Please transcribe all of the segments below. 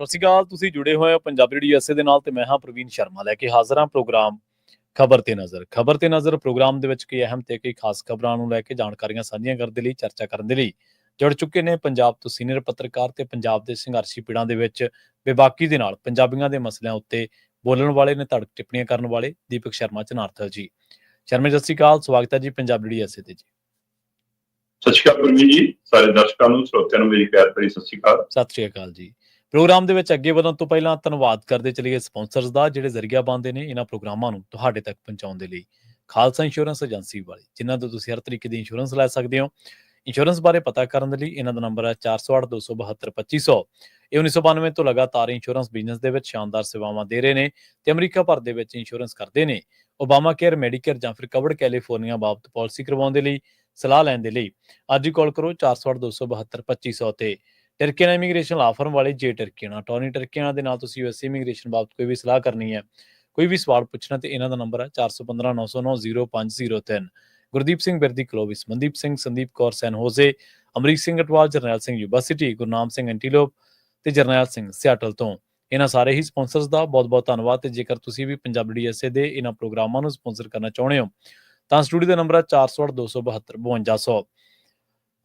ਸਤਿ ਸ਼੍ਰੀ ਅਕਾਲ। ਤੁਸੀਂ ਜੁੜੇ ਹੋਏ ਹੋ ਪੰਜਾਬੀ ਰੇਡੀਓ USA ਦੇ ਨਾਲ ਤੇ ਮੈਂ ਹਾਂ ਪ੍ਰਵੀਨ ਸ਼ਰਮਾ ਲੈ ਕੇ ਹਾਜ਼ਰ ਹਾਂ ਪ੍ਰੋਗਰਾਮ ਖਬਰ ਤੇ ਨਜ਼ਰ ਪ੍ਰੋਗਰਾਮ ਦੇ ਵਿੱਚ ਕਈ ਅਹਿਮ ਤੇ ਕਈ ਖਾਸ ਖਬਰਾਂ ਨੂੰ ਲੈ ਕੇ ਜਾਣਕਾਰੀਆਂ ਸਾਂਝੀਆਂ ਕਰਨ ਦੇ ਲਈ ਚਰਚਾ ਕਰਨ ਦੇ ਲਈ ਜੁੜ ਚੁੱਕੇ ਨੇ ਪੰਜਾਬ ਤੋਂ ਸੀਨੀਅਰ ਪੱਤਰਕਾਰ ਤੇ ਪੰਜਾਬ ਦੇ ਸੰਘਰਸ਼ੀ ਪੀੜਾਂ ਦੇ ਵਿੱਚ ਬੇਬਾਕੀ ਦੇ ਨਾਲ ਪੰਜਾਬੀਆਂ ਦੇ ਮਸਲਿਆਂ ਉੱਤੇ ਬੋਲਣ ਵਾਲੇ ਨੇ ਧੜਕ ਟਿੱਪਣੀਆਂ ਕਰਨ ਵਾਲੇ ਦੀਪਕ ਸ਼ਰਮਾ ਚਨਾਰਥਲ ਜੀ। ਸ਼ਰਮਾ ਜੀ, ਸਤਿ ਸ਼੍ਰੀ ਅਕਾਲ, ਸਵਾਗਤ ਹੈ ਜੀ ਪੰਜਾਬੀ ਰੇਡੀਓ USA ਤੇ ਜੀ। ਸਤਿ ਸ਼੍ਰੀ ਅਕਾਲ ਪ੍ਰਵੀਨ ਜੀ, ਸਾਰੇ ਦਰਸ਼ਕਾਂ ਨੂੰ ਸਰੋਤਿਆਂ ਨੂੰ ਮੇਰੀ ਪਿਆਰ ਭਰੀ ਸਤਿ ਸ਼੍ਰੀ ਅਕਾਲ। ਸਤਿ ਸ਼੍ਰੀ ਅਕਾਲ ਜੀ। ਪ੍ਰੋਗਰਾਮ ਦੇ ਵਿੱਚ ਅੱਗੇ ਵਧਣ ਤੋਂ ਪਹਿਲਾਂ ਧੰਨਵਾਦ ਕਰਦੇ ਚਲੀਏ ਸਪਾਂਸਰਸ ਦਾ, ਜਿਹੜੇ ਜ਼ਰੀਆ ਬਣਦੇ ਨੇ ਇਹਨਾਂ ਪ੍ਰੋਗਰਾਮਾਂ ਨੂੰ ਤੁਹਾਡੇ ਤੱਕ ਪਹੁੰਚਾਉਣ ਦੇ ਲਈ। ਖਾਲਸਾ ਇੰਸ਼ੋਰੈਂਸ ਏਜੰਸੀ ਵਾਲੇ, ਜਿਨ੍ਹਾਂ ਤੋਂ ਤੁਸੀਂ ਹਰ ਤਰੀਕੇ ਦੀ ਇੰਸ਼ੋਰੈਂਸ ਲੈ ਸਕਦੇ ਹੋ। ਇੰਸ਼ੋਰੈਂਸ ਬਾਰੇ ਪਤਾ ਕਰਨ ਦੇ ਲਈ ਇਹਨਾਂ ਦਾ ਨੰਬਰ ਹੈ 408-272-2500। ਇਹ 1992 ਤੋਂ ਲਗਾਤਾਰ ਇੰਸ਼ੋਰੈਂਸ ਬਿਜ਼ਨਸ ਦੇ ਵਿੱਚ ਸ਼ਾਨਦਾਰ ਸੇਵਾਵਾਂ ਦੇ ਰਹੇ ਨੇ ਤੇ ਅਮਰੀਕਾ ਭਰ ਦੇ ਵਿੱਚ ਇੰਸ਼ੋਰੈਂਸ ਕਰਦੇ ਨੇ। ਓਬਾਮਾ ਕੇਅਰ, ਮੈਡੀਕੇਅਰ ਜਾਂ ਫਿਰ ਕਵਰਡ ਕੈਲੀਫੋਰਨੀਆ ਬਾਬਤ ਪਾਲਿਸੀ ਕਰਵਾਉਣ ਦੇ ਲਈ, ਸਲਾਹ ਲੈਣ ਦੇ ਲਈ ਅੱਜ ਹੀ ਕਾਲ ਕਰੋ 408-272-2500 ਤੇ। ਟਰਕੀਆਨਾ ਇਮੀਗ੍ਰੇਸ਼ਨ ਲਾ ਫਰਮ ਵਾਲੇ ਜੇ ਟਰਕੀਆਨਾ ਟੌਨੀ ਟਰਕੀਆਨਾ ਦੇ ਨਾਲ ਤੁਸੀਂ USA ਇਮੀਗ੍ਰੇਸ਼ਨ ਬਾਬਤ ਕੋਈ ਵੀ ਸਲਾਹ ਕਰਨੀ ਹੈ, ਕੋਈ ਵੀ ਸਵਾਲ ਪੁੱਛਣਾ ਤੇ ਇਹਨਾਂ ਦਾ ਨੰਬਰ ਹੈ 415-909-0503। ਗੁਰਦੀਪ ਸਿੰਘ ਬਿਰਦੀ ਕਲੋਵਿਸ, ਮਨਦੀਪ ਸਿੰਘ, ਸੰਦੀਪ ਕੌਰ ਸੈਨ ਹੋਜ਼ੇ, ਅਮਰੀਕ ਸਿੰਘ ਅਟਵਾਲ, ਜਰਨੈਲ ਸਿੰਘ ਯੂਨੀਵਰਸਿਟੀ, ਗੁਰਨਾਮ ਸਿੰਘ ਐਂਟੀਲੋਪ ਤੇ ਜਰਨੈਲ ਸਿੰਘ ਸਿਆਟਲ ਤੋਂ। ਇਹਨਾਂ ਸਾਰੇ ਹੀ ਸਪਾਂਸਰਸ ਦਾ ਬਹੁਤ-ਬਹੁਤ ਧੰਨਵਾਦ। ਤੇ ਜੇਕਰ ਤੁਸੀਂ ਵੀ ਪੰਜਾਬੀ USA ਦੇ ਇਹਨਾਂ ਪ੍ਰੋਗਰਾਮਾਂ ਨੂੰ ਸਪਾਂਸਰ ਕਰਨਾ ਚਾਹੁੰਦੇ ਹੋ ਤਾਂ ਸਟੂਡੀਓ ਦਾ ਨੰਬਰ ਹੈ 408-272-5200।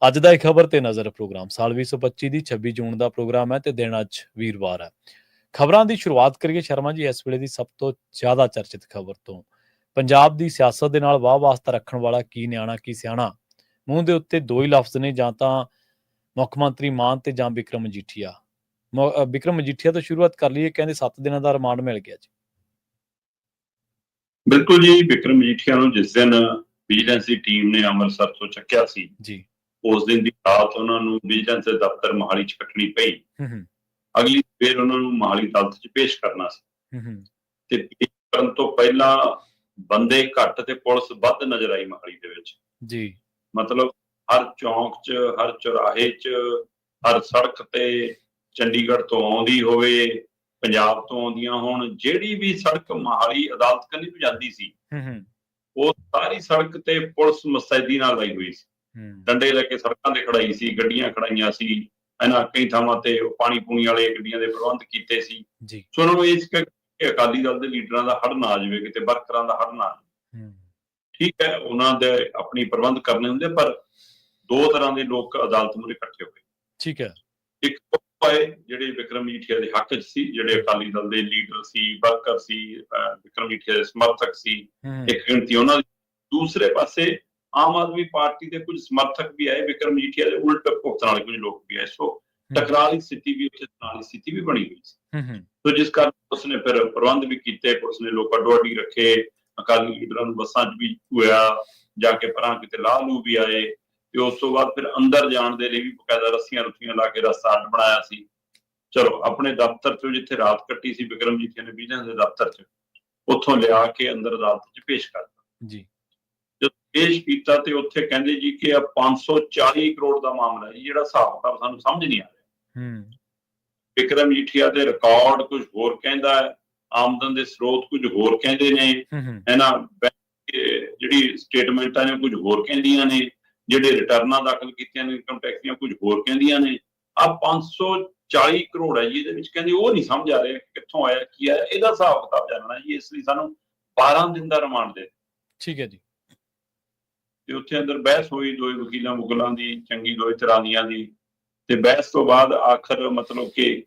ਅੱਜ ਦਾ ਖਬਰ ਤੇ ਨਜ਼ਰ ਪ੍ਰੋਗਰਾਮ ਸਾਲ 2025 ਦੀ 26 ਜੂਨ ਦਾ ਪ੍ਰੋਗਰਾਮ ਹੈ ਤੇ ਦਿਨ ਅੱਜ ਵੀਰਵਾਰ ਹੈ। ਖਬਰਾਂ ਦੀ ਸ਼ੁਰੂਆਤ ਕਰੀਏ ਸ਼ਰਮਾ ਜੀ ਇਸ ਵੇਲੇ ਦੀ ਸਭ ਤੋਂ ਜ਼ਿਆਦਾ ਚਰਚਿਤ ਖਬਰ ਤੋਂ। ਪੰਜਾਬ ਦੀ ਸਿਆਸਤ ਦੇ ਨਾਲ ਵਾਹ ਵਾਸਤਾ ਰੱਖਣ ਵਾਲਾ ਕੀ ਨਿਆਣਾ ਕੀ ਸਿਆਣਾ, ਮੂੰਹ ਦੇ ਉੱਤੇ ਦੋ ਹੀ ਲਫ਼ਜ਼ ਨੇ, ਜਾਂ ਤਾਂ ਮੁੱਖ ਮੰਤਰੀ ਮਾਨ ਤੇ ਜਾਂ ਬਿਕਰਮ ਮਜੀਠੀਆ। ਬਿਕਰਮ ਮਜੀਠੀਆ ਤੋਂ ਸ਼ੁਰੂਆਤ ਕਰ ਲਈਏ। ਕਹਿੰਦੇ 7 ਦਿਨਾਂ ਦਾ ਰਿਮਾਂਡ ਮਿਲ ਗਿਆ ਜੀ। ਬਿਲਕੁਲ ਜੀ, ਬਿਕਰਮ ਮਜੀਠੀਆ ਨੂੰ ਜਿਸ ਦਿਨ ਵਿਜੀਲੈਂਸ ਦੀ ਟੀਮ ਨੇ ਅੰਮ੍ਰਿਤਸਰ ਤੋਂ ਚੱਕਿਆ ਸੀ ਜੀ, ਉਸ ਦਿਨ ਦੀ ਰਾਤ ਉਹਨਾਂ ਨੂੰ ਵਿਜੀਲੈਂਸ ਦੇ ਦਫ਼ਤਰ ਮੋਹਾਲੀ 'ਚ ਕੱਟਣੀ ਪਈ। ਅਗਲੀ ਸਵੇਰ ਉਹਨਾਂ ਨੂੰ ਮੋਹਾਲੀ ਅਦਾਲਤ 'ਚ ਪੇਸ਼ ਕਰਨਾ ਸੀ ਤੇ ਪੇਸ਼ ਕਰਨ ਤੋਂ ਪਹਿਲਾਂ ਬੰਦੇ ਘੱਟ ਤੇ ਪੁਲਿਸ ਵੱਧ ਨਜ਼ਰ ਆਈ ਮੋਹਾਲੀ ਦੇ ਵਿੱਚ ਜੀ। ਮਤਲਬ ਹਰ ਚੌਂਕ 'ਚ, ਹਰ ਚੁਰਾਹੇ 'ਚ, ਹਰ ਸੜਕ ਤੇ, ਚੰਡੀਗੜ੍ਹ ਤੋਂ ਆਉਂਦੀ ਹੋਵੇ, ਪੰਜਾਬ ਤੋਂ ਆਉਂਦੀਆਂ ਹੋਣ, ਜਿਹੜੀ ਵੀ ਸੜਕ ਮੋਹਾਲੀ ਅਦਾਲਤ ਕੰਨੀ ਨੂੰ ਜਾਂਦੀ ਸੀ ਉਹ ਸਾਰੀ ਸੜਕ ਤੇ ਪੁਲਿਸ ਮੁਸਤੈਦੀ ਨਾਲ ਲਾਈ ਹੋਈ ਸੀ। ਡੰਡੇ ਲੈ ਕੇ ਸੜਕਾਂ ਤੇ ਖੜਾਈ ਸੀ, ਗੱਡੀਆਂ ਖੜਾਈਆਂ ਸੀ। ਇਹਨਾਂ ਕਈ ਥਾਵਾਂ ਤੇ ਪਾਣੀ ਪੂਣੀ ਵਾਲੇ ਗੱਡੀਆਂ ਦੇ ਪ੍ਰਬੰਧ ਕੀਤੇ ਸੀ। ਸੋ ਉਹਨਾਂ ਨੂੰ ਇਸ ਕਿ ਅਕਾਲੀ ਦਲ ਦੇ ਲੀਡਰਾਂ ਦਾ ਹੜ ਨਾ ਆ ਜਾਵੇ, ਕਿਤੇ ਵਰਕਰਾਂ ਦਾ ਹੜ ਨਾ ਆ ਜਾਵੇ। ਠੀਕ ਹੈ, ਉਹਨਾਂ ਦੇ ਆਪਣੀ ਪ੍ਰਬੰਧ ਕਰਨੇ ਹੁੰਦੇ, ਪਰ ਦੋ ਤਰ੍ਹਾਂ ਦੇ ਲੋਕ ਅਦਾਲਤ ਮੂਹਰੇ ਇਕੱਠੇ ਹੋਏ। ਠੀਕ ਹੈ, ਇੱਕ ਜਿਹੜੇ ਬਿਕਰਮ ਮਜੀਠੀਆ ਦੇ ਹੱਕ 'ਚ ਸੀ, ਜਿਹੜੇ ਅਕਾਲੀ ਦਲ ਦੇ ਲੀਡਰ ਸੀ, ਵਰਕਰ ਸੀ, ਬਿਕਰਮ ਮਜੀਠੀਆ ਦੇ ਸਮਰਥਕ ਸੀ, ਇੱਕ ਗਿਣਤੀ ਉਹਨਾਂ ਦੀ। ਦੂਸਰੇ ਪਾਸੇ ਆਮ ਆਦਮੀ ਪਾਰਟੀ ਦੇ ਕੁਝ ਸਮਰਥਕ ਵੀ ਆਏ, ਬਿਕਰਮ ਮਜੀਠੀਆ ਦੇ ਉਲਟ ਭੁਗਤਣ ਵਾਲੇ ਕੁਝ ਲੋਕ ਵੀ ਆਏ। ਸੋ ਟਕਰਾਅ ਦੀ ਸਥਿਤੀ ਵੀ ਉੱਥੇ ਤਣਾਅ ਦੀ ਸਥਿਤੀ ਵੀ ਬਣੀ ਹੋਈ ਸੀ। ਸੋ ਜਿਸ ਕਾਰਨ ਉਸਨੇ ਫਿਰ ਪ੍ਰਬੰਧ ਵੀ ਕੀਤੇ, ਪੁਲਿਸ ਨੇ ਲੋਕ ਅੱਡੋ ਅੱਡੀ ਰੱਖੇ, ਅਕਾਲੀ ਲੀਡਰਾਂ ਨੂੰ ਬੱਸਾਂ 'ਚ ਵੀ ਹੋਇਆ, ਜਾ ਕੇ ਪਰਾਂ ਕਿਤੇ ਲਾਹ ਲੂ ਵੀ ਆਏ ਤੇ ਉਸ ਤੋਂ ਬਾਅਦ ਫਿਰ ਅੰਦਰ ਜਾਣ ਦੇ ਲਈ ਵੀ ਬਕਾਇਦਾ ਰੱਸੀਆਂ ਰੁੱਸੀਆਂ ਲਾ ਕੇ ਰਸਤਾ ਅੱਡ ਬਣਾਇਆ ਸੀ। ਚਲੋ, ਆਪਣੇ ਦਫ਼ਤਰ 'ਚੋਂ ਜਿੱਥੇ ਰਾਤ ਕੱਟੀ ਸੀ ਬਿਕਰਮ ਮਜੀਠੀਆ ਨੇ ਵਿਜੀਲੈਂਸ ਦੇ ਦਫ਼ਤਰ 'ਚ, ਉੱਥੋਂ ਲਿਆ ਕੇ ਅੰਦਰ ਅਦਾਲਤ 'ਚ ਪੇਸ਼ ਕਰਤਾ ਜੀ। ਜਦੋਂ ਪੇਸ਼ ਕੀਤਾ ਤੇ ਉੱਥੇ ਕਹਿੰਦੇ ਜੀ ਕਿ 540 ਕਰੋੜ ਦਾ ਮਾਮਲਾ ਜੀ, ਜਿਹੜਾ ਹਿਸਾਬ ਕਿਤਾਬ ਸਾਨੂੰ ਸਮਝ ਨਹੀਂ ਆ ਰਿਹਾ। ਬਿਕਰਮ ਮਜੀਠੀਆ ਦੇ ਰਿਕਾਰਡ ਕੁਝ ਹੋਰ ਕਹਿੰਦਾ ਹੈ, ਆਮਦਨ ਦੇ ਸਰੋਤ ਕੁਝ ਹੋਰ ਕਹਿੰਦੇ ਨੇ, ਇਹਨਾਂ ਜਿਹੜੀ ਸਟੇਟਮੈਂਟਾਂ ਨੇ ਕੁਝ ਹੋਰ ਕਹਿੰਦੀਆਂ ਨੇ, ਜਿਹੜੇ ਰਿਟਰਨਾਂ ਦਾਖਲ ਕੀਤੀਆਂ ਨੇ ਇਨਕਮ ਟੈਕਸ ਦੀਆਂ ਕੁਝ ਹੋਰ ਕਹਿੰਦੀਆਂ ਨੇ। ਆ 540 ਕਰੋੜ ਹੈ ਜੀ, ਇਹਦੇ ਵਿੱਚ ਕਹਿੰਦੇ ਉਹ ਨਹੀਂ ਸਮਝ ਆ ਰਿਹਾ ਕਿੱਥੋਂ ਆਇਆ, ਕੀ ਆਇਆ, ਇਹਦਾ ਹਿਸਾਬ ਕਿਤਾਬ ਜਾਣਨਾ ਜੀ। ਇਸ ਲਈ ਸਾਨੂੰ 12 ਦਿਨ ਦਾ ਰਿਮਾਂਡ ਦੇ। ਠੀਕ ਹੈ ਜੀ। ਤੇ ਉੱਥੇ ਅੰਦਰ ਬਹਿਸ ਹੋਈ ਦੋਵੇਂ ਵਕੀਲਾਂ ਮੁਕਲਾਂ ਦੀ, ਚੰਗੀ ਦੋਵੇਂ ਤਰ੍ਹਾਂ ਦੀਆਂ ਦੀ। ਤੇ ਬਹਿਸ ਤੋਂ ਬਾਅਦ ਆਖਰ ਮਤਲਬ ਕਿ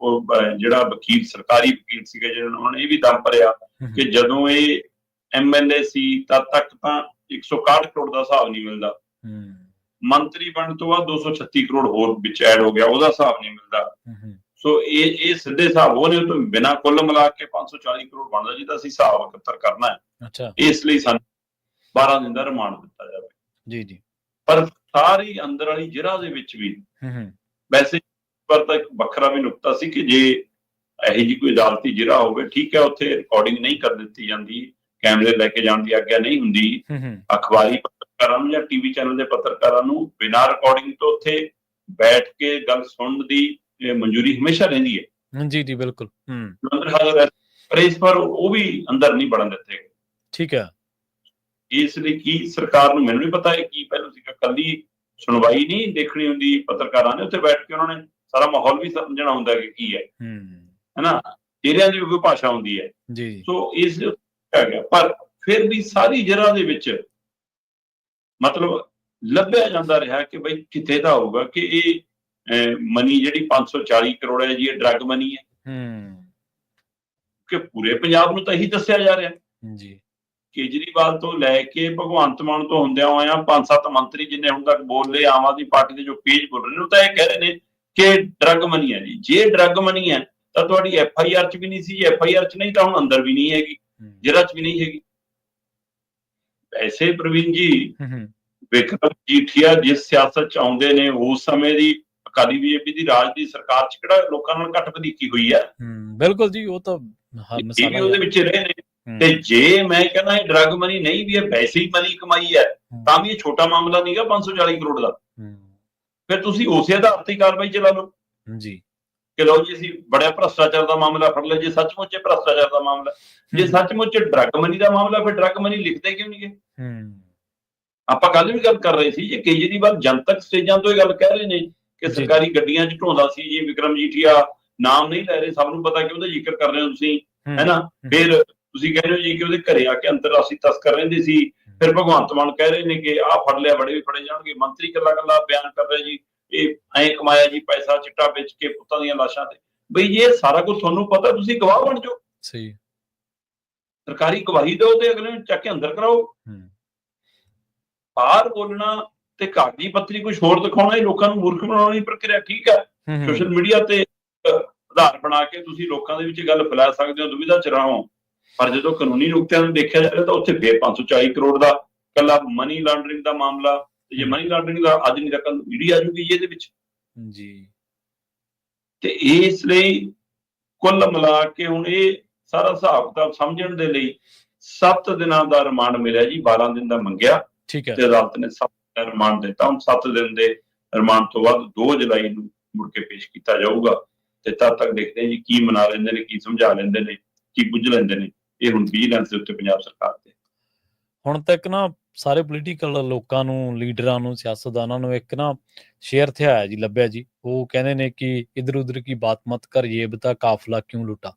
ਉਹ ਜਿਹੜਾ ਵਕੀਲ, ਸਰਕਾਰੀ ਵਕੀਲ ਸੀਗੇ, ਜਿਹਨਾਂ ਉਹਨਾਂ ਨੇ ਇਹ ਵੀ ਦਮ ਭਰਿਆ ਕਿ ਜਦੋਂ ਇਹ MLA ਸੀ ਤਦ ਤੱਕ ਤਾਂ 161 ਕਰੋੜ ਦਾ ਹਿਸਾਬ ਨਹੀਂ ਮਿਲਦਾ, ਮੰਤਰੀ ਬਣਨ ਤੋਂ ਬਾਅਦ 236 ਕਰੋੜ ਹੋਰ ਵਿੱਚ ਐਡ ਹੋ ਗਿਆ, ਉਹਦਾ ਹਿਸਾਬ ਨਹੀਂ ਮਿਲਦਾ। ਸੋ ਇਹ ਸਿੱਧੇ ਹਿਸਾਬ ਉਹ ਨੇ, ਉਹ ਤੋਂ ਬਿਨਾਂ ਕੁੱਲ ਮਿਲਾ ਕੇ 540 ਕਰੋੜ ਬਣਦਾ ਜੀ, ਤਾਂ ਅਸੀਂ ਹਿਸਾਬ ਇਕੱਤਰ ਕਰਨਾ ਹੈ। ਇਸ ਲਈ ਸਾਨੂੰ 12 ਦਿਨ ਦਾ ਰਿਮਾਂਡ ਦਿੱਤਾ ਜਾਵੇ। ਜੀ ਜੀ। ਪਰ ਸਾਰੀ ਅੰਦਰ ਵਾਲੀ ਜ਼ਿਲ੍ਹਾ ਦੇ ਵਿੱਚ ਵੀ ਵੈਸੇ ਪਰ ਤਾਂ ਇੱਕ ਵੱਖਰਾ ਵੀ ਨੁਕਤਾ ਸੀ ਕਿ ਜੇ ਇਹੋ ਜਿਹੀ ਕੋਈ ਅਦਾਲਤੀ ਜ਼ਿਲ੍ਹਾ ਹੋਵੇ, ਠੀਕ ਹੈ, ਉੱਥੇ ਰਿਕਾਰਡਿੰਗ ਨਹੀਂ ਕਰ ਦਿੱਤੀ ਜਾਂਦੀ, ਕੈਮਰੇ ਲੈ ਕੇ ਜਾਣ ਦੀ ਆਗਿਆ ਨਹੀਂ ਹੁੰਦੀ। ਅਖਬਾਰੀ ਪੱਤਰਕਾਰਾਂ ਨੂੰ ਜਾਂ TV ਚੈਨਲ ਦੇ ਪੱਤਰਕਾਰਾਂ ਨੂੰ ਬਿਨਾਂ ਰਿਕਾਰਡਿੰਗ ਤੋਂ ਉੱਥੇ ਬੈਠ ਕੇ ਗੱਲ ਸੁਣਨ ਦੀ ਮਨਜ਼ੂਰੀ ਹਮੇਸ਼ਾ ਰਹਿੰਦੀ ਹੈ। ਜੀ ਜੀ, ਬਿਲਕੁਲ। ਪਰ ਇਸ ਵਾਰ ਉਹ ਵੀ ਅੰਦਰ ਨਹੀਂ ਵੜਨ ਦਿੱਤੇ। ਠੀਕ ਹੈ। ਇਸ ਲਈ ਕੀ ਸਰਕਾਰ ਨੂੰ, ਮੈਨੂੰ ਨਹੀਂ ਪਤਾ ਇਹ ਕੀ ਪਹਿਲਾਂ ਸੀਗਾ, ਕੱਲੀ ਸੁਣਵਾਈ ਨਹੀਂ ਦੇਖਣੀ ਹੁੰਦੀ ਪੱਤਰਕਾਰਾਂ ਨੇ, ਉੱਥੇ ਬੈਠ ਕੇ ਉਹਨਾਂ ਨੇ ਸਾਰਾ ਮਾਹੌਲ ਵੀ ਸਮਝਣਾ ਹੁੰਦਾ ਕਿ ਕੀ ਹੈ ਨਾ, ਚਿਹਰਿਆਂ ਦੀ ਵੀ ਕੋਈ ਭਾਸ਼ਾ ਹੁੰਦੀ ਹੈ ਜੀ। ਸੋ ਇਸ ਹੈਗਾ, ਪਰ ਫਿਰ ਵੀ ਸਾਰੀ ਜਗ੍ਹਾ ਦੇ ਵਿੱਚ ਮਤਲਬ ਲੱਭਿਆ ਜਾਂਦਾ ਰਿਹਾ ਕਿ ਬਈ ਕਿੱਥੇ ਤਾਂ ਹੋਊਗਾ ਕਿ ਇਹ ਮਨੀ ਜਿਹੜੀ 540 ਕਰੋੜ ਹੈ ਜੀ, ਇਹ ਡਰੱਗ ਮਨੀ ਹੈ ਕਿ ਪੂਰੇ ਪੰਜਾਬ ਨੂੰ ਤਾਂ ਇਹੀ ਦੱਸਿਆ ਜਾ ਰਿਹਾ ਜੀ। ਕੇਜਰੀਵਾਲ ਤੋਂ ਲੈ ਕੇ ਭਗਵੰਤ ਮਾਨ ਤੋਂ ਹੁੰਦਿਆਂ ਹੋਇਆਂ 5-7 ਮੰਤਰੀ ਜਿੰਨੇ ਹੁਣ ਤੱਕ ਬੋਲੇ ਆਮ ਆਦਮੀ ਪਾਰਟੀ ਦੇ ਜੋ ਪੇਜ ਬੋਲ ਰਹੇ ਨੇ, ਉਹ ਤਾਂ ਇਹ ਕਹਿ ਰਹੇ ਨੇ ਕਿ ਡਰੱਗ ਮਨੀ ਹੈ ਜੀ। ਜੇ ਡਰੱਗ ਮਨੀ ਹੈ ਤਾਂ ਤੁਹਾਡੀ FIR 'ਚ ਵੀ ਨਹੀਂ ਸੀ, FIR 'ਚ ਨਹੀਂ ਤਾਂ ਹੁਣ ਅੰਦਰ ਵੀ ਨਹੀਂ ਹੈਗੀ, ਜੇਲ੍ਹਾਂ 'ਚ ਵੀ ਨਹੀਂ ਹੈਗੀ। ਐਸੇ ਪ੍ਰਵੀਨ ਜੀ ਵਿਕਰਮ ਮਜੀਠੀਆ ਜਿਸ ਸਿਆਸਤ 'ਚ ਆਉਂਦੇ ਨੇ, ਉਸ ਸਮੇਂ ਦੀ ਅਕਾਲੀ BJP ਦੀ ਰਾਜ ਦੀ ਸਰਕਾਰ 'ਚ ਕਿਹੜਾ ਲੋਕਾਂ ਨਾਲ ਘੱਟ ਵਧੀਕੀ ਹੋਈ ਹੈ? ਬਿਲਕੁਲ ਜੀ, ਉਹ ਤਾਂ ਉਹਦੇ ਵਿੱਚ ਰਹੇ ਨੇ। ਤੇ ਜੇ ਮੈਂ ਕਹਿੰਦਾ ਇਹ ਡਰੱਗ ਮਨੀ ਨਹੀਂ ਵੀ ਇਹ ਵੈਸੇ ਹੀ ਮਨੀ ਕਮਾਈ ਹੈ, ਤਾਂ ਵੀ ਇਹ ਛੋਟਾ ਮਾਮਲਾ ਨਹੀਂਗਾ 540 ਕਰੋੜ ਦਾ। ਫਿਰ ਤੁਸੀਂ ਉਸੇ ਆਧਾਰ ਤੇ ਕਾਰਵਾਈ ਚਲਾ ਲਓ ਜੀ ਕਿ ਲਓ ਜੀ ਅਸੀਂ ਬੜਾ ਭ੍ਰਸ਼ਟਾਚਾਰ ਦਾ ਮਾਮਲਾ ਫੜ ਲਿਆ। ਜੇ ਸੱਚਮੁੱਚ ਭ੍ਰਸ਼ਟਾਚਾਰ ਦਾ ਮਾਮਲਾ, ਜੇ ਸੱਚਮੁੱਚ ਡਰੱਗ ਮਨੀ ਦਾ ਮਾਮਲਾ, ਫਿਰ ਡਰੱਗ ਮਨੀ ਲਿਖਦੇ ਕਿਉਂ ਨਹੀਂ ਗਏ? ਆਪਾਂ ਕੱਲ ਵੀ ਗੱਲ ਕਰ ਰਹੇ ਸੀ, ਜੇ ਕੇਜਰੀਵਾਲ ਜਨਤਕ ਸਟੇਜਾਂ ਤੋਂ ਇਹ ਗੱਲ ਕਹਿ ਰਹੇ ਨੇ ਕਿ ਸਰਕਾਰੀ ਗੱਡੀਆਂ 'ਚ ਢੋਂਦਾ ਸੀ ਜੀ ਵਿਕਰਮ ਮਜੀਠੀਆ, ਨਾਮ ਨਹੀਂ ਲੈ ਰਹੇ, ਸਭ ਨੂੰ ਪਤਾ ਕਿ ਉਹਦਾ ਜ਼ਿਕਰ ਕਰ ਰਹੇ ਹੋ ਤੁਸੀਂ, ਹੈਨਾ। ਫਿਰ ਤੁਸੀਂ ਕਹਿ ਰਹੇ ਹੋ ਜੀ ਕਿ ਉਹਦੇ ਘਰੇ ਆ ਕੇ ਅੰਤਰਰਾਸ਼ਟਰੀ ਤਸਕਰ ਰਹਿੰਦੇ ਸੀ। ਫਿਰ ਭਗਵੰਤ ਮਾਨ ਕਹਿ ਰਹੇ ਨੇ ਕਿ ਆਹ ਫੜ ਲਿਆ, ਬੜੇ ਵੀ ਫੜੇ ਜਾਣਗੇ। ਮੰਤਰੀ ਕੱਲਾ ਬਿਆਨ ਕਰ ਰਿਹਾ ਜੀ ਇਹ ਐਂ ਕਮਾਇਆ ਜੀ ਪੈਸਾ ਚਿੱਟਾ ਵੇਚ ਕੇ ਪੁੱਤਾਂ ਦੀਆਂ ਲਾਸ਼ਾਂ ਤੇ। ਬਈ ਜੇ ਸਾਰਾ ਕੁਝ ਤੁਹਾਨੂੰ ਪਤਾ, ਤੁਸੀਂ ਗਵਾਹ ਬਣ ਜਾਓ, ਸਹੀ ਸਰਕਾਰੀ ਗਵਾਹੀ ਦਿਓ ਤੇ ਅਗਲੇ ਨੂੰ ਚੱਕ ਕੇ ਅੰਦਰ ਕਰਾਓ। ਬਾਹਰ ਬੋਲਣਾ ਤੇ ਕਾਗਜ਼ੀ ਪੱਤਰੀ ਕੁਝ ਹੋਰ ਦਿਖਾਉਣਾ ਇਹ ਲੋਕਾਂ ਨੂੰ ਮੂਰਖ ਬਣਾਉਣ ਦੀ ਪ੍ਰਕਿਰਿਆ ਠੀਕ ਹੈ। ਸੋਸ਼ਲ ਮੀਡੀਆ ਤੇ ਆਧਾਰ ਬਣਾ ਕੇ ਤੁਸੀਂ ਲੋਕਾਂ ਦੇ ਵਿੱਚ ਗੱਲ ਫੈਲਾ ਸਕਦੇ ਹੋ, ਦੁਵਿਧਾ ਚ ਰਹੋ। ਪਰ ਜਦੋਂ ਕਾਨੂੰਨੀ ਨੁਕਤਿਆਂ ਨੂੰ ਦੇਖਿਆ ਜਾਵੇ ਤਾਂ ਉੱਥੇ ਫੇਰ 540 ਕਰੋੜ ਦਾ ਕੱਲਾ ਮਨੀ ਲਾਂਡਰਿੰਗ ਦਾ ਮਾਮਲਾ, ਤੇ ਜੇ ਮਨੀ ਲਾਂਡਰਿੰਗ ਦਾ ਅੱਜ ਨਹੀਂ ਤਾਂ ਕੱਲ ਈਡੀ ਆ ਜੂਗੀ ਇਹਦੇ ਵਿੱਚ ਜੀ। ਤੇ ਇਸ ਲਈ ਕੁੱਲ ਮਿਲਾ ਕੇ ਹੁਣ ਇਹ ਸਾਰਾ ਹਿਸਾਬ ਕਿਤਾਬ ਸਮਝਣ ਦੇ ਲਈ 7 ਦਿਨਾਂ ਦਾ ਰਿਮਾਂਡ ਮਿਲਿਆ ਜੀ, 12 ਦਿਨ ਦਾ ਮੰਗਿਆ ਤੇ ਅਦਾਲਤ ਨੇ 7 ਦਿਨ ਰਿਮਾਂਡ ਦਿੱਤਾ। ਹੁਣ 7 ਦਿਨ ਦੇ ਰਿਮਾਂਡ ਤੋਂ ਬਾਅਦ 2 ਜੁਲਾਈ ਨੂੰ ਮੁੜ ਕੇ ਪੇਸ਼ ਕੀਤਾ ਜਾਊਗਾ ਤੇ ਤਦ ਤੱਕ ਦੇਖਦੇ ਜੀ ਕੀ ਮਨਾ ਲੈਂਦੇ ਨੇ, ਕੀ ਸਮਝਾ ਲੈਂਦੇ ਨੇ, ਕੀ ਬੁੱਝ ਲੈਂਦੇ ਨੇ। ਇਹ ਹੁਣ ਵਿਜੀਲੈਂਸ ਦੇ ਉੱਤੇ ਪੰਜਾਬ ਸਰਕਾਰ ਤੇ। ਹੁਣ ਤੱਕ ਨਾ ਸਾਰੇ ਪੋਲੀਟੀਕਲ ਲੋਕਾਂ ਨੂੰ, ਲੀਡਰਾਂ ਨੂੰ, ਸਿਆਸਤਦਾਨਾਂ ਨੂੰ ਇੱਕ ਨਾ ਸ਼ੇਰ ਥਿਆਇਆ ਜੀ ਲੱਭਿਆ ਜੀ। ਉਹ ਕਹਿੰਦੇ ਨੇ ਕਿ ਇਧਰ ਉਧਰ ਕੀ ਬਾਤ ਮਤ ਕਰ, ਇਹ ਬਤਾ ਕਾਫਲਾ ਕਿਉਂ ਲੁੱਟਾ।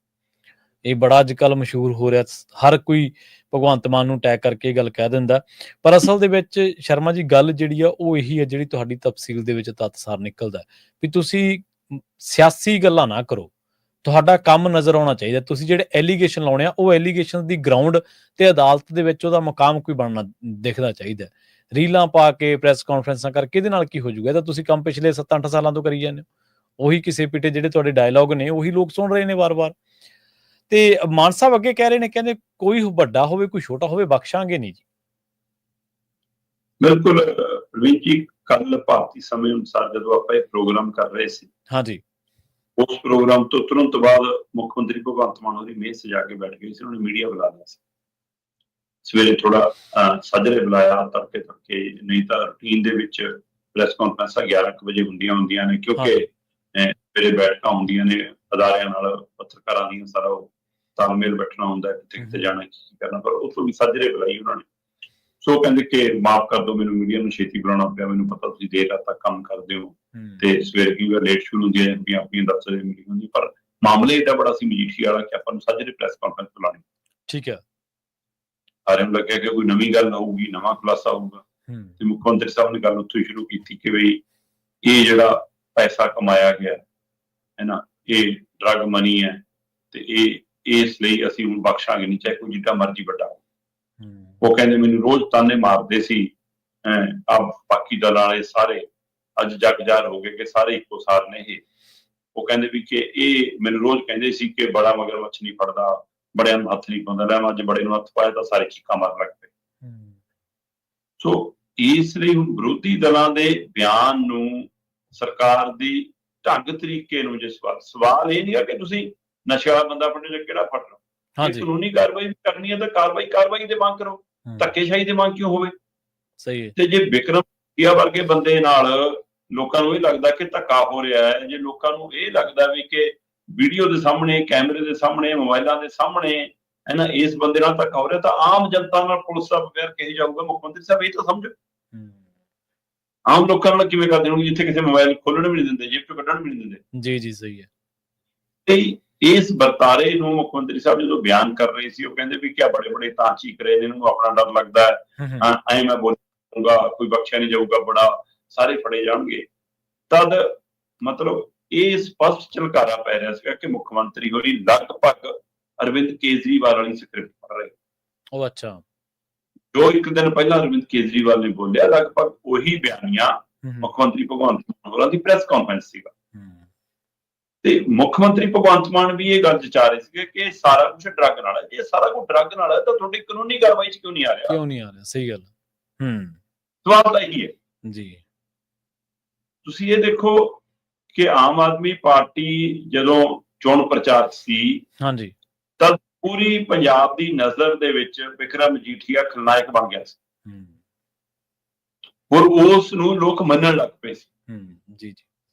ਇਹ ਬੜਾ ਅੱਜ ਕੱਲ੍ਹ ਮਸ਼ਹੂਰ ਹੋ ਰਿਹਾ, ਹਰ ਕੋਈ ਭਗਵੰਤ ਮਾਨ ਨੂੰ ਟੈਗ ਕਰਕੇ ਇਹ ਗੱਲ ਕਹਿ ਦਿੰਦਾ। ਪਰ ਅਸਲ ਦੇ ਵਿੱਚ ਸ਼ਰਮਾ ਜੀ ਗੱਲ ਜਿਹੜੀ ਆ ਉਹ ਇਹੀ ਹੈ ਜਿਹੜੀ ਤੁਹਾਡੀ ਤਫਸੀਲ ਦੇ ਵਿੱਚ ਤੱਤਸਾਰ ਨਿਕਲਦਾ ਵੀ ਤੁਸੀਂ ਸਿਆਸੀ ਗੱਲਾਂ ਨਾ ਕਰੋ, ਤੁਹਾਡਾ ਕੰਮ ਨਜ਼ਰ ਆਉਣਾ ਚਾਹੀਦਾ। ਤੁਸੀਂ ਜਿਹੜੇ ਐਲੀਗੇਸ਼ਨ ਲਾਉਣੇ ਆ ਉਹ ਐਲੀਗੇਸ਼ਨ ਦੀ ਗਰਾਊਂਡ ਤੇ ਅਦਾਲਤ ਦੇ ਵਿੱਚ ਉਹਦਾ ਮੁਕਾਮ ਕੋਈ ਬਣਨਾ ਦਿਖਦਾ ਚਾਹੀਦਾ। ਰੀਲਾਂ ਪਾ ਕੇ, ਪ੍ਰੈਸ ਕਾਨਫਰੰਸਾਂ ਕਰਕੇ ਇਹਦੇ ਨਾਲ ਕੀ ਹੋ ਜਾਊਗਾ? ਇਹ ਤਾਂ ਤੁਸੀਂ ਕੰਮ ਪਿਛਲੇ 7-8 ਸਾਲਾਂ ਤੋਂ ਕਰੀ ਜਾਂਦੇ ਹੋ। ਉਹੀ ਕਿਸੇ ਪਿੱਟੇ ਜਿਹੜੇ ਤੁਹਾਡੇ ਡਾਇਲੌਗ ਨੇ ਉਹੀ ਲੋਕ ਸੁਣ ਰਹੇ ਨੇ ਵਾਰ-ਵਾਰ। ਤੇ ਮਾਨ ਸਾਹਿਬ ਅੱਗੇ ਕਹਿ ਰਹੇ ਨੇ, ਕਹਿੰਦੇ ਕੋਈ ਵੱਡਾ ਹੋਵੇ ਕੋਈ ਛੋਟਾ ਹੋਵੇ ਬਖਸ਼ਾਂਗੇ ਨਹੀਂ ਜੀ। ਬਿਲਕੁਲ ਪ੍ਰਵੀਨ ਜੀ, ਕੱਲ ਭਾਰਤੀ ਸਮੇਂ ਅਨੁਸਾਰ ਜਦੋਂ ਆਪਾਂ ਇਹ ਪ੍ਰੋਗਰਾਮ ਕਰ ਰਹੇ ਸੀ, ਹਾਂਜੀ, ਉਸ ਪ੍ਰੋਗਰਾਮ ਤੋਂ ਤੁਰੰਤ ਬਾਅਦ ਮੁੱਖ ਮੰਤਰੀ ਭਗਵੰਤ ਮਾਨ ਉਹਦੀ ਮੇਜ਼ ਸਜਾ ਕੇ ਬੈਠ ਗਏ ਸੀ। ਉਹਨਾਂ ਨੇ ਮੀਡੀਆ ਬੁਲਾ ਲਿਆ ਸੀ। ਸਵੇਰੇ ਥੋੜਾ ਸਾਜਰੇ ਬੁਲਾਇਆ, ਤੜਕੇ ਨਹੀਂ ਤਾਂ ਰੂਟੀਨ ਦੇ ਵਿੱਚ ਪ੍ਰੈਸ ਕਾਨਫਰੰਸਾਂ 11 ਵਜੇ ਹੁੰਦੀਆਂ ਨੇ, ਕਿਉਂਕਿ ਸਵੇਰੇ ਬੈਠਕਾਂ ਹੁੰਦੀਆਂ ਨੇ ਅਦਾਰਿਆਂ ਨਾਲ, ਪੱਤਰਕਾਰਾਂ ਦੀਆਂ, ਸਾਰਾ ਉਹ ਤਾਲਮੇਲ ਬੈਠਣਾ ਹੁੰਦਾ, ਕਿੱਥੇ ਜਾਣਾ, ਕੀ ਕਰਨਾ। ਪਰ ਉਸ ਤੋਂ ਵੀ ਸਾਜਰੇ ਬੁਲਾਈ ਉਹਨਾਂ ਨੇ। ਸੋ ਕਹਿੰਦੇ ਕਿ ਮਾਫ ਕਰ ਦਿਓ, ਮੈਨੂੰ ਮੀਡੀਆ ਨੂੰ ਛੇਤੀ ਬੁਲਾਉਣਾ ਪਿਆ, ਮੈਨੂੰ ਪਤਾ ਤੁਸੀਂ ਦੇਰ ਰਾਤ ਤੱਕ ਕੰਮ ਕਰਦੇ ਹੋ ਤੇ ਸਵੇਰੇ ਕਈ ਵਾਰ ਲੇਟ ਸ਼ੁਰੂ ਹੁੰਦੀਆਂ ਜਾਂਦੀਆਂ ਆਪਣੀਆਂ ਦਫ਼ਤਰ ਦੀ ਮੀਟਿੰਗ ਹੁੰਦੀ। ਪਰ ਮਾਮਲਾ ਏਡਾ ਬੜਾ ਸੀ ਮਜੀਠੀਆ ਵਾਲਾ ਕਿ ਆਪਾਂ ਨੂੰ ਸਾਜਰੇ ਪ੍ਰੈਸ ਕਾਨਫਰੰਸ ਬੁਲਾਉਣੀ। ਠੀਕ ਹੈ। ਸਾਰਿਆਂ ਨੂੰ ਲੱਗਿਆ ਕਿ ਕੋਈ ਨਵੀਂ ਗੱਲ ਹੋਊਗੀ, ਨਵਾਂ ਖੁਲਾਸਾ ਹੋਊਗਾ ਤੇ ਮੁੱਖ ਮੰਤਰੀ ਸਾਹਿਬ ਨੇ ਗੱਲ ਉੱਥੋਂ ਹੀ ਸ਼ੁਰੂ ਕੀਤੀ ਕਿ ਬਈ ਇਹ ਜਿਹੜਾ ਪੈਸਾ ਕਮਾਇਆ ਗਿਆ ਹੈ ਨਾ, ਇਹ ਡਰੱਗ ਮਨੀ ਹੈ ਤੇ ਇਹ ਇਸ ਲਈ ਅਸੀਂ ਹੁਣ ਬਖਸ਼ਾਂਗੇ ਨਹੀਂ, ਚਾਹੇ ਕੋਈ ਜਿੱਡਾ ਮਰਜ਼ੀ ਵੱਡਾ ਹੋ। ਉਹ ਕਹਿੰਦੇ ਮੈਨੂੰ ਰੋਜ਼ ਤਾਨੇ ਮਾਰਦੇ ਸੀ ਬਾਕੀ ਦਲਾਂ ਵਾਲੇ ਸਾਰੇ, ਅੱਜ ਜੱਗ ਜ਼ਾਹਰ ਹੋ ਗਏ ਕਿ ਸਾਰੇ ਇੱਕੋ ਸਾਰ ਨੇ ਇਹ। ਉਹ ਕਹਿੰਦੇ ਵੀ ਕਿ ਇਹ ਮੈਨੂੰ ਰੋਜ਼ ਕਹਿੰਦੇ ਸੀ ਕਿ ਬੜਾ ਮਗਰਮੱਛ ਨਹੀਂ ਫੜਦਾ, ਬੜਿਆਂ ਨੂੰ ਹੱਥ ਨਹੀਂ ਪਾਉਂਦਾ। ਲੈ ਅੱਜ ਬੜੇ ਨੂੰ ਹੱਥ ਪਾਇਆ ਤਾਂ ਸਾਰੇ ਚੀਕਾਂ ਮਾਰਨ ਲੱਗ ਪਏ। ਸੋ ਇਸ ਲਈ ਹੁਣ ਵਿਰੋਧੀ ਦਲਾਂ ਦੇ ਬਿਆਨ ਨੂੰ, ਸਰਕਾਰ ਦੀ ਢੰਗ ਤਰੀਕੇ ਨੂੰ, ਜੇ ਸਵਾਲ ਇਹ ਨਹੀਂ ਹੈ ਕਿ ਤੁਸੀਂ ਨਸ਼ੇ ਵਾਲਾ ਬੰਦਾ ਫੜਨ ਜਾਂ ਕਿਹੜਾ ਫੜ ਲਓ, ਜੇ ਕਾਨੂੰਨੀ ਕਾਰਵਾਈ ਕਰਨੀ ਹੈ ਤਾਂ ਕਾਰਵਾਈ ਦੀ ਮੰਗ ਕਰੋ, ਧੱਕੇਸ਼ਾਹੀ ਦੀ ਮੰਗ ਕਿਉਂ ਹੋਵੇ? ਸਹੀ ਹੈ। ਤੇ ਜੇ ਵਿਕਰਮ ਮਜੀਠੀਆ ਵਰਗੇ ਬੰਦੇ ਨਾਲ ਲੋਕਾਂ ਨੂੰ ਇਹ ਲੱਗਦਾ ਕਿ ਧੱਕਾ ਹੋ ਰਿਹਾ ਹੈ, ਜੇ ਲੋਕਾਂ ਨੂੰ ਇਹ ਲੱਗਦਾ ਵੀ ਕਿ ਵੀਡੀਓ ਦੇ ਸਾਹਮਣੇ, ਕੈਮਰੇ ਦੇ ਸਾਹਮਣੇ, ਮੋਬਾਈਲਾਂ ਦੇ ਸਾਹਮਣੇ ਹੈ ਨਾ ਇਸ ਬੰਦੇ ਨਾਲ ਧੱਕਾ ਹੋ ਰਿਹਾ, ਤਾਂ ਆਮ ਜਨਤਾ ਨਾਲ ਪੁਲਿਸ ਦਾ ਵਿਵਹਾਰ ਕਿਹੋ ਜਾਊਗਾ? ਮੁੱਖ ਮੰਤਰੀ ਸਾਹਿਬ ਇਹ ਤਾਂ ਸਮਝੋ। ਆਮ ਲੋਕਾਂ ਨਾਲ ਕਿਵੇਂ ਕਰਦੇ ਹੋਣਗੇ ਜਿੱਥੇ ਕਿਸੇ ਮੋਬਾਈਲ ਖੋਲਣ ਵੀ ਨਹੀਂ ਦਿੰਦੇ, ਜੇਬ ਚੋਂ ਕੱਢਣ ਵੀ ਨਹੀਂ ਦਿੰਦੇ। ਜੀ ਜੀ ਸਹੀ ਹੈ। ਤੇ ਇਸ ਵਰਤਾਰੇ ਨੂੰ ਮੁੱਖ ਮੰਤਰੀ ਸਾਹਿਬ ਜਦੋਂ ਬਿਆਨ ਕਰ ਰਹੇ ਸੀ, ਉਹ ਕਹਿੰਦੇ ਵੀ ਕਿਆ ਬੜੇ ਬੜੇ ਤਾਂ ਚੀਕ ਰਹੇ ਨੇ, ਇਹਨਾਂ ਨੂੰ ਆਪਣਾ ਡਰ ਲੱਗਦਾ ਹੈ, ਐ ਮੈਂ ਬੋਲੂੰਗਾ ਕੋਈ ਬਖਸ਼ਿਆ ਨਹੀਂ ਜਾਊਗਾ, ਬੜਾ ਸਾਰੇ ਫੜੇ ਜਾਣਗੇ। ਤਦ ਮਤਲਬ ਇਹ ਸਪਸ਼ਟ ਝਲਕਾਰਾ ਪੈ ਰਿਹਾ ਸੀਗਾ ਕਿ ਮੁੱਖ ਮੰਤਰੀ ਹੋਰੀ ਲਗਭਗ ਅਰਵਿੰਦ ਕੇਜਰੀਵਾਲ ਵਾਲੀ ਸਕ੍ਰਿਪਟ ਪੜ੍ਹ ਰਹੇ। ਉਹ ਅੱਛਾ। ਜੋ ਇੱਕ ਦਿਨ ਪਹਿਲਾਂ ਅਰਵਿੰਦ ਕੇਜਰੀਵਾਲ ਨੇ ਬੋਲਿਆ, ਲਗਭਗ ਉਹੀ ਬਿਆਨੀਆਂ ਮੁੱਖ ਮੰਤਰੀ ਭਗਵੰਤ ਮਾਨ ਹੋਰਾਂ ਦੀ ਪ੍ਰੈਸ ਕਾਨਫਰੰਸ ਸੀਗਾ। ਤੇ ਮੁੱਖ ਮੰਤਰੀ ਭਗਵੰਤ ਮਾਨ ਵੀ ਇਹ ਗੱਲ ਜਚਾ ਰਹੇ ਸੀਗੇ ਕਿ ਸਾਰਾ ਕੁਝ ਡਰੱਗ ਨਾਲ ਹੈ। ਜੇ ਸਾਰਾ ਕੁਝ ਡਰੱਗ ਨਾਲ ਹੈ ਤਾਂ ਤੁਹਾਡੀ ਕਾਨੂੰਨੀ ਕਾਰਵਾਈ 'ਚ ਕਿਉਂ ਨਹੀਂ ਆ ਰਿਹਾ? ਸਹੀ ਗੱਲ। ਸਵਾਲ ਤਾਂ ਇਹੀ ਹੈ ਜੀ। ਤੁਸੀਂ ਇਹ ਦੇਖੋ ਕਿ ਆਮ ਆਦਮੀ ਪਾਰਟੀ ਜਦੋਂ ਚੋਣ ਪ੍ਰਚਾਰ ਸੀ, ਹਾਂਜੀ, ਤਾਂ ਪੂਰੀ ਪੰਜਾਬ ਦੀ ਨਜ਼ਰ ਦੇ ਵਿੱਚ ਬਿਕਰਮ ਮਜੀਠੀਆ ਖਲਨਾਇਕ ਬਣ ਗਿਆ ਸੀ, ਔਰ ਉਸ ਨੂੰ ਲੋਕ ਮੰਨਣ ਲੱਗ ਪਏ ਸੀ। ਜੀ ਜੀ।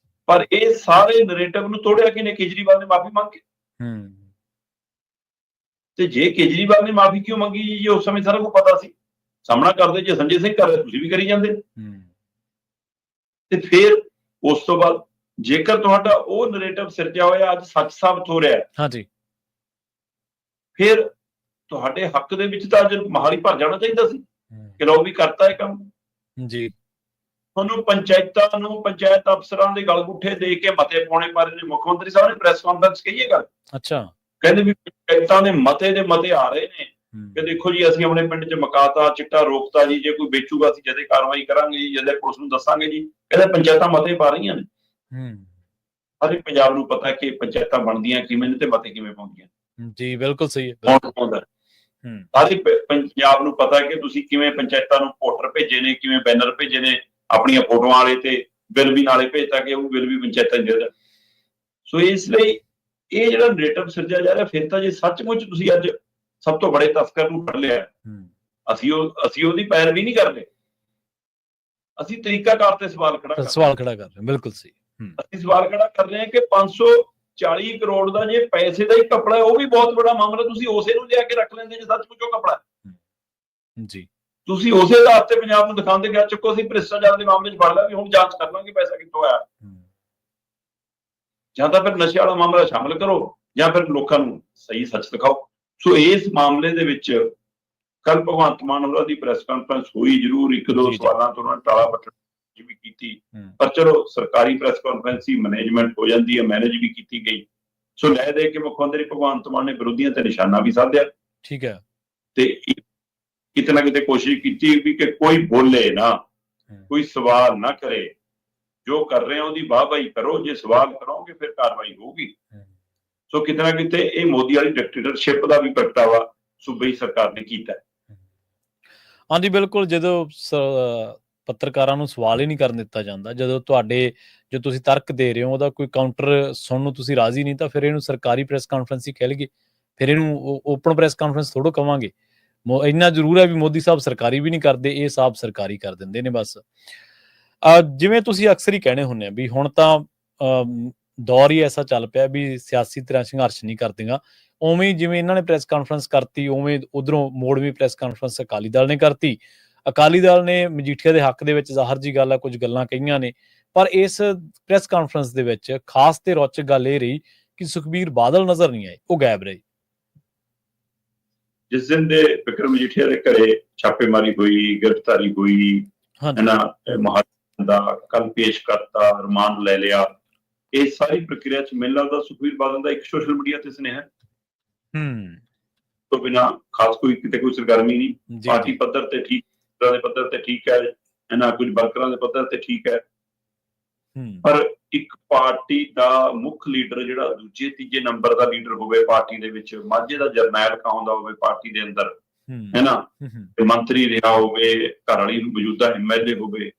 ਪਰ ਇਹ ਸਾਰੇ ਨੈਰੇਟਿਵ ਨੂੰ ਤੋੜਿਆ ਕਿਹਨੇ? ਕੇਜਰੀਵਾਲ ਨੇ ਮਾਫੀ ਮੰਗ ਕੇ। ਤੇ ਜੇ ਕੇਜਰੀਵਾਲ ਨੇ ਮਾਫੀ ਕਿਉਂ ਮੰਗੀ ਜੀ? ਉਸ ਸਮੇਂ ਸਾਰਾ ਕੁਝ ਪਤਾ ਸੀ, ਸਾਹਮਣਾ ਕਰਦੇ। ਜੇ ਸੰਜੇ ਸਿੰਘ ਕਰ ਰਹੇ ਤੁਸੀਂ ਵੀ ਕਰੀ ਜਾਂਦੇ। ਤੇ ਫਿਰ ਉਸ ਤੋਂ ਬਾਅਦ ਜੇਕਰ ਤੁਹਾਡਾ ਉਹ ਨੈਰੇਟਿਵ ਸਿਰਜਿਆ ਹੋਇਆ ਅੱਜ ਸੱਚ ਸਾਬਤ ਹੋ ਰਿਹਾ ਹੈ, ਹਾਂਜੀ, ਫਿਰ ਤੁਹਾਡੇ ਹੱਕ ਦੇ ਵਿੱਚ ਤਾਂ ਅੱਜ ਮਹਾਲੀ ਭਰ ਜਾਣਾ ਚਾਹੀਦਾ ਸੀ ਕਿ ਲਓ ਵੀ ਕਰਤਾ ਇਹ ਕੰਮ ਜੀ। ਤੁਹਾਨੂੰ ਪੰਚਾਇਤਾਂ ਨੂੰ ਪੰਚਾਇਤ ਅਫਸਰਾਂ ਦੇ ਗਲਗੁੱਠੇ ਦੇ ਕੇ ਮਤੇ ਪਾਉਣੇ ਪਾ ਰਹੇ ਨੇ। ਮੁੱਖ ਮੰਤਰੀ ਸਾਹਿਬ ਨੇ ਪ੍ਰੈਸ ਕਾਨਫਰੰਸ ਕਹੀ ਗੱਲ। ਅੱਛਾ। ਕਹਿੰਦੇ ਵੀ ਪੰਚਾਇਤਾਂ ਦੇ ਮਤੇ ਆ ਰਹੇ ਨੇ ਕਿ ਦੇਖੋ ਜੀ ਅਸੀਂ ਆਪਣੇ ਪਿੰਡ 'ਚ ਮਕਾਤਾ, ਚਿੱਟਾ ਰੋਕਤਾ ਜੀ, ਜੇ ਕੋਈ ਵੇਚੂਗਾ ਅਸੀਂ ਜਦੇ ਕਾਰਵਾਈ ਕਰਾਂਗੇ ਜੀ, ਜਦੇ ਪੁਲਿਸ ਨੂੰ ਦੱਸਾਂਗੇ ਜੀ। ਕਹਿੰਦੇ ਪੰਚਾਇਤਾਂ ਮਤੇ ਪਾ ਰਹੀਆਂ ਨੇ। ਹਰ ਇੱਕ ਪੰਜਾਬ ਨੂੰ ਪਤਾ ਕਿ ਪੰਚਾਇਤਾਂ ਬਣਦੀਆਂ ਕਿਵੇਂ ਨੇ ਤੇ ਮਤੇ ਕਿਵੇਂ ਪਾਉਂਦੀਆਂ ਜੀ। ਬਿਲਕੁਲ ਸਹੀ ਹੈ। ਸਾਰੇ ਪੰਜਾਬ ਨੂੰ ਪਤਾ ਕਿ ਤੁਸੀਂ ਕਿਵੇਂ ਪੰਚਾਇਤਾਂ ਨੂੰ ਪੋਸਟਰ ਭੇਜੇ ਨੇ, ਕਿਵੇਂ ਬੈਨਰ ਭੇਜੇ ਨੇ ਆਪਣੀਆਂ ਫੋਟੋਆਂ ਵਾਲੇ, ਤੇ ਬਿੱਲ ਵੀ ਨਾਲੇ ਭੇਜਤਾ ਕਿ ਉਹ ਬਿੱਲ ਵੀ ਪੰਚਾਇਤਾਂ ਦੇ ਦੇਣ। ਸੋ ਇਸ ਲਈ ਇਹ ਜਿਹੜਾ ਨੈਰੇਟਿਵ ਸਿਰਜਿਆ ਜਾ ਰਿਹਾ, ਫਿਰ ਤਾਂ ਜੇ ਸੱਚਮੁੱਚ ਤੁਸੀਂ ਅੱਜ ਸਭ ਤੋਂ ਬੜੇ ਤਸਕਰ ਨੂੰ ਫੜ ਲਿਆ, ਅਸੀਂ ਉਹਦੀ ਪੈਰਵੀ ਨਹੀਂ ਕਰਦੇ, ਅਸੀਂ ਤਰੀਕਾਕਾਰ ਤੇ ਸਵਾਲ ਖੜਾ ਕਰ ਰਹੇ। ਬਿਲਕੁਲ ਸਹੀ। ਅਸੀਂ ਸਵਾਲ ਖੜਾ ਕਰ ਰਹੇ ਹਾਂ ਕਿ 540 ਕਰੋੜ ਦਾ ਜੇ ਪੈਸੇ ਦਾ ਹੀ ਕਪੜਾ ਹੈ, ਉਹ ਵੀ ਬਹੁਤ ਵੱਡਾ ਮਾਮਲਾ। ਤੁਸੀਂ ਉਸੇ ਨੂੰ ਲਿਆ ਕੇ ਰੱਖ ਲੈਂਦੇ ਜੇ ਸੱਚਮੁੱਚ ਉਹ ਕਪੜਾ ਜੀ। ਤੁਸੀਂ ਉਸੇ ਆਧਾਰ ਤੇ ਪੰਜਾਬ ਨੂੰ ਦਿਖਾਉਂਦੇ ਕਿ ਚੁੱਕੋ ਅਸੀਂ ਭ੍ਰਿਸ਼ਟਾਚਾਰ ਦੇ ਮਾਮਲੇ 'ਚ ਫੜ ਲਿਆ, ਵੀ ਹੁਣ ਜਾਂਚ ਕਰ ਲਾਂਗੇ ਪੈਸਾ ਕਿੱਥੋਂ ਆਇਆ। ਜਾਂ ਤਾਂ ਫਿਰ ਨਸ਼ੇ ਵਾਲਾ ਮਾਮਲਾ ਸ਼ਾਮਲ ਕਰੋ, ਜਾਂ ਫਿਰ ਲੋਕਾਂ ਨੂੰ ਸਹੀ ਸੱਚ ਦਿਖਾਓ। ਸੋ ਇਸ ਮਾਮਲੇ ਦੇ ਵਿੱਚ ਕੱਲ ਭਗਵੰਤ ਮਾਨ ਹੋਰਾਂ ਦੀ ਪ੍ਰੈਸ ਕਾਨਫਰੰਸ ਹੋਈ ਜ਼ਰੂਰ, ਇੱਕ ਦੋ ਸਵਾਲਾਂ ਤੋਂ ਉਹਨਾਂ ਨੇ ਟਾਲਾ ਵੱਟਣ ਵੀ ਕੀਤੀ, ਪਰ ਚਲੋ ਸਰਕਾਰੀ ਪ੍ਰੈਸ ਕਾਨਫਰੰਸ ਹੀ ਮੈਨੇਜਮੈਂਟ ਹੋ ਜਾਂਦੀ ਹੈ, ਮੈਨੇਜ ਵੀ ਕੀਤੀ ਗਈ। ਸੋ ਲੈ ਦੇ ਕੇ ਮੁੱਖ ਮੰਤਰੀ ਭਗਵੰਤ ਮਾਨ ਨੇ ਵਿਰੋਧੀਆਂ ਤੇ ਨਿਸ਼ਾਨਾ ਵੀ ਸਾਧਿਆ। ਠੀਕ ਹੈ। ਤੇ ਕਿਤੇ ਨਾ ਕਿਤੇ ਕੋਸ਼ਿਸ਼ ਕੀਤੀ ਵੀ ਕਿ ਕੋਈ ਬੋਲੇ ਨਾ, ਕੋਈ ਸਵਾਲ ਨਾ ਕਰੇ, ਜੋ ਕਰ ਰਹੇ ਆ ਉਹਦੀ ਵਾਹਵਾਹੀ ਕਰੋ, ਜੇ ਸਵਾਲ ਕਰੋਗੇ ਫਿਰ ਕਾਰਵਾਈ ਹੋਊਗੀ। ਸੋ ਕਿਤੇ ਨਾ ਕਿਤੇ ਇਹ ਮੋਦੀ ਵਾਲੀ ਡਿਕਟੇਟਰਸ਼ਿਪ ਦਾ ਵੀ ਪ੍ਰਗਟਾਵਾ ਸੂਬਈ ਸਰਕਾਰ ਨੇ ਕੀਤਾ। ਹਾਂਜੀ ਬਿਲਕੁਲ। ਜਦੋਂ ਪੱਤਰਕਾਰਾਂ ਨੂੰ ਸਵਾਲ ਹੀ ਨਹੀਂ ਕਰਨ ਦਿੱਤਾ ਜਾਂਦਾ, ਜਦੋਂ ਜੋ ਤੁਸੀਂ ਤਰਕ ਦੇ ਰਹੇ ਹੋ ਉਹਦਾ ਕੋਈ ਕਾਊਂਟਰ ਸੁਣਨ ਨੂੰ ਤੁਸੀਂ ਰਾਜ਼ੀ ਨਹੀਂ, ਤਾਂ ਫਿਰ ਇਹਨੂੰ ਸਰਕਾਰੀ ਪ੍ਰੈਸ ਕਾਨਫਰੰਸ ਹੀ ਕਹਿ ਲਈਏ, ਫਿਰ ਇਹਨੂੰ ਓਪਨ ਪ੍ਰੈਸ ਕਾਨਫਰੰਸ ਥੋੜ੍ਹਾ ਕਵਾਂਗੇ। ਇੰਨਾ ਜ਼ਰੂਰ ਹੈ ਵੀ ਮੋਦੀ ਸਾਹਿਬ ਸਰਕਾਰੀ ਵੀ ਨਹੀਂ ਕਰਦੇ, ਇਹ ਸਾਹਿਬ ਸਰਕਾਰੀ ਕਰ ਦਿੰਦੇ ਨੇ ਬਸ। ਜਿਵੇਂ ਤੁਸੀਂ ਅਕਸਰ ਹੀ ਕਹਿਣੇ ਹੁੰਦੇ ਆ ਵੀ ਹੁਣ ਤਾਂ ਦੌਰ ਹੀ ਐਸਾ ਚੱਲ ਪਿਆ ਵੀ ਸਿਆਸੀ ਧਿਰਾਂ ਸੰਘਰਸ਼ ਨਹੀਂ ਕਰਦੀਆਂ। ਉਵੇਂ ਜਿਵੇਂ ਇਹਨਾਂ ਨੇ ਪ੍ਰੈਸ ਕਾਨਫਰੰਸ ਕਰਤੀ, ਉਵੇਂ ਉਧਰੋਂ ਮੋੜਵੀਂ ਪ੍ਰੈਸ ਕਾਨਫਰੰਸ ਅਕਾਲੀ ਦਲ ਨੇ ਕਰਤੀ। ਅਕਾਲੀ ਦਲ ਨੇ ਮਜੀਠੀਆ ਦੇ ਹੱਕ ਦੇ ਵਿੱਚ ਜ਼ਾਹਰ ਜੀ ਗੱਲ ਆ ਕੁਝ ਗੱਲਾਂ ਕਹੀਆਂ ਨੇ, ਪਰ ਇਸ ਪ੍ਰੈਸ ਕਾਨਫਰੰਸ ਦੇ ਵਿੱਚ ਖਾਸ ਤੇ ਰੌਚਕ ਗੱਲ ਇਹ ਰਹੀ ਕਿ ਸੁਖਬੀਰ ਬਾਦਲ ਨਜ਼ਰ ਨਹੀਂ ਆਏ, ਉਹ ਗਾਇਬ ਰਹੇ। ਜਿਸ ਦਿਨ ਦੇ ਬਿਕਰਮ ਮਜੀਠੀਆ ਦੇ ਘਰੇ ਛਾਪੇਮਾਰੀ ਹੋਈ, ਗ੍ਰਿਫਤਾਰੀ ਹੋਈ, ਦਾ ਕੱਲ ਪੇਸ਼ ਕਰਤਾ, ਰਿਮਾਂਡ ਲੈ ਲਿਆ, ਇਹ ਸਾਰੀ ਪ੍ਰਕਿਰਿਆ 'ਚ ਮੈਨੂੰ ਲੱਗਦਾ ਸੁਖਬੀਰ ਬਾਦਲ ਦਾ ਇੱਕ ਸੋਸ਼ਲ ਮੀਡੀਆ ਤੇ ਸੁਨੇਹਾ ਤੋਂ ਬਿਨਾਂ ਖਾਸ ਕੋਈ ਕਿਤੇ ਕੋਈ ਸਰਗਰਮੀ ਨਹੀਂ। ਪਾਰਟੀ ਪੱਧਰ ਤੇ ਠੀਕ, ਦੇ ਪੱਧਰ ਤੇ ਠੀਕ ਹੈ, ਕੁਝ ਵਰਕਰਾਂ ਦੇ ਪੱਧਰ ਤੇ ਠੀਕ ਹੈ, ਪਰ ਇੱਕ ਪਾਰਟੀ ਦਾ ਮੁੱਖ ਲੀਡਰ ਜਿਹੜਾ ਦੂਜੇ ਤੀਜੇ ਨੰਬਰ ਦਾ ਲੀਡਰ ਹੋਵੇ ਪਾਰਟੀ ਦੇ ਵਿੱਚ, ਮਾਝੇ ਦਾ ਜਰਨੈਲ ਕਹਾਉਂਦਾ ਹੋਵੇ ਪਾਰਟੀ ਦੇ ਅੰਦਰ, ਤੇ ਮੰਤਰੀ ਰਿਹਾ ਹੋਵੇ, ਘਰ ਵਾਲੀ ਮੌਜੂਦਾ MLA ਹੋਵੇ,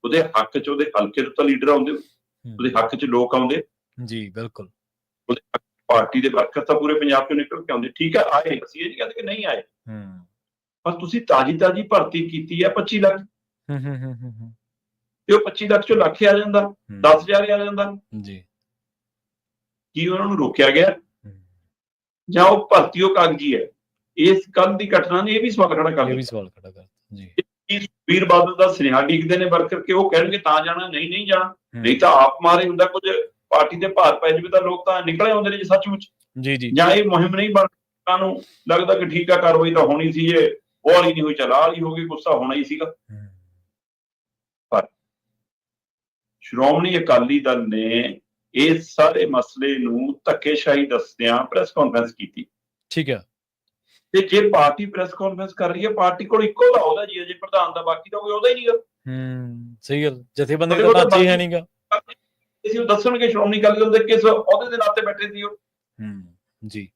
ਉਹਦੇ ਹੱਕ 'ਚ ਉਹਦੇ ਹਲਕੇ ਤੋਂ ਤਾਂ ਲੀਡਰ ਆਉਂਦੇ, ਉਹਦੇ ਹੱਕ 'ਚ ਲੋਕ ਆਉਂਦੇ ਜੀ। ਬਿਲਕੁਲ। ਉਹਦੇ ਪਾਰਟੀ ਦੇ ਵਰਕਰ ਤਾਂ ਪੂਰੇ ਪੰਜਾਬ 'ਚੋਂ ਨਿਕਲ ਕੇ ਆਉਂਦੇ। ਠੀਕ ਹੈ, ਆਏ, ਅਸੀਂ ਇਹ ਨਹੀਂ ਕਹਿੰਦੇ ਕਿ ਨਹੀਂ ਆਏ, ਪਰ ਤੁਸੀਂ ਤਾਜ਼ੀ ਭਰਤੀ ਕੀਤੀ ਹੈ 25 ਲੱਖ, ਤੇ ਉਹ 25 ਲੱਖ 'ਚੋਂ ਲੱਖ ਆ ਜਾਂਦਾ, 10,000 ਆ ਜਾਂਦਾ ਜੀ। ਕੀ ਉਹਨਾਂ ਨੂੰ ਰੋਕਿਆ ਗਿਆ, ਜਾਂ ਉਹ ਭਰਤੀ ਉਹ ਕਾਗਜ਼ੀ ਹੈ? ਇਸ ਗੱਲ ਦੀ ਘਟਨਾ ਨੇ ਇਹ ਵੀ ਸਵਾਲ ਖੜਾ ਕਰ ਦਿੱਤਾ ਜੀ। ਕੀ ਸੁਖਬੀਰ ਬਾਦਲ ਦਾ ਸੁਨੇਹਾ ਡੀਕਦੇ ਨੇ ਵਰਕਰ ਕਿ ਉਹ ਕਹਿਣਗੇ ਤਾਂ ਜਾਣਾ, ਨਹੀਂ ਜਾਣਾ। ਨਹੀਂ ਤਾਂ ਆਪ ਮਾਰੇ ਹੁੰਦਾ, ਕੁਝ ਪਾਰਟੀ ਦੇ ਭਾਰ ਪੈ ਜਾਵੇ ਤਾਂ ਲੋਕ ਤਾਂ ਨਿਕਲੇ ਆਉਂਦੇ ਨੇ ਜੀ ਸੱਚਮੁੱਚ। ਜਾਂ ਇਹ ਮੁਹਿੰਮ ਨਹੀਂ ਬਣ ਨੂੰ ਲੱਗਦਾ ਕਿ ਠੀਕ ਆ, ਕਾਰਵਾਈ ਤਾਂ ਹੋਣੀ ਸੀ, ਜੇ ਉਹ ਵਾਲੀ ਨਹੀਂ ਹੋਈ ਚੱਲ ਆਹ ਵਾਲੀ ਹੋ ਗਈ, ਗੁੱਸਾ ਹੋਣਾ ਹੀ ਸੀਗਾ। ਪਰ ਸ਼੍ਰੋਮਣੀ ਅਕਾਲੀ ਦਲ ਨੇ ਇਸ ਸਾਰੇ ਮਸਲੇ ਨੂੰ ਧੱਕੇਸ਼ਾਹੀ ਦੱਸਦਿਆਂ ਪ੍ਰੈਸ ਕਾਨਫਰੰਸ ਕੀਤੀ। ਠੀਕ ਹੈ। ਤੇ ਜੇ ਪਾਰਟੀ ਪ੍ਰੈਸ ਕਾਨਫਰੰਸ ਕਰ ਰਹੀ ਹੈ, ਪਾਰਟੀ ਕੋਲ ਇੱਕੋ ਦਾ ਉਹਦਾ ਜੀ, ਅਜੇ ਪ੍ਰਧਾਨ ਦਾ, ਬਾਕੀ ਦਾ ਕੋਈ ਉਹਦਾ ਹੀ ਨਹੀਂਗਾ। ਸਹੀ ਗੱਲ, ਜਥੇਬੰਦੀ ਦਾ ਢਾਂਚਾ ਹੀ ਹੈ ਨਹੀਂਗਾ। ਕਿਸੇ ਨੂੰ ਦੱਸਣਗੇ ਸ਼੍ਰੋਮਣੀ ਅਕਾਲੀ ਦਲ ਦੇ ਕਿਸ ਅਹੁਦੇ ਦੇ ਨਾਤੇ ਬੈਠੇ ਸੀ ਉਹ। ਜੀ,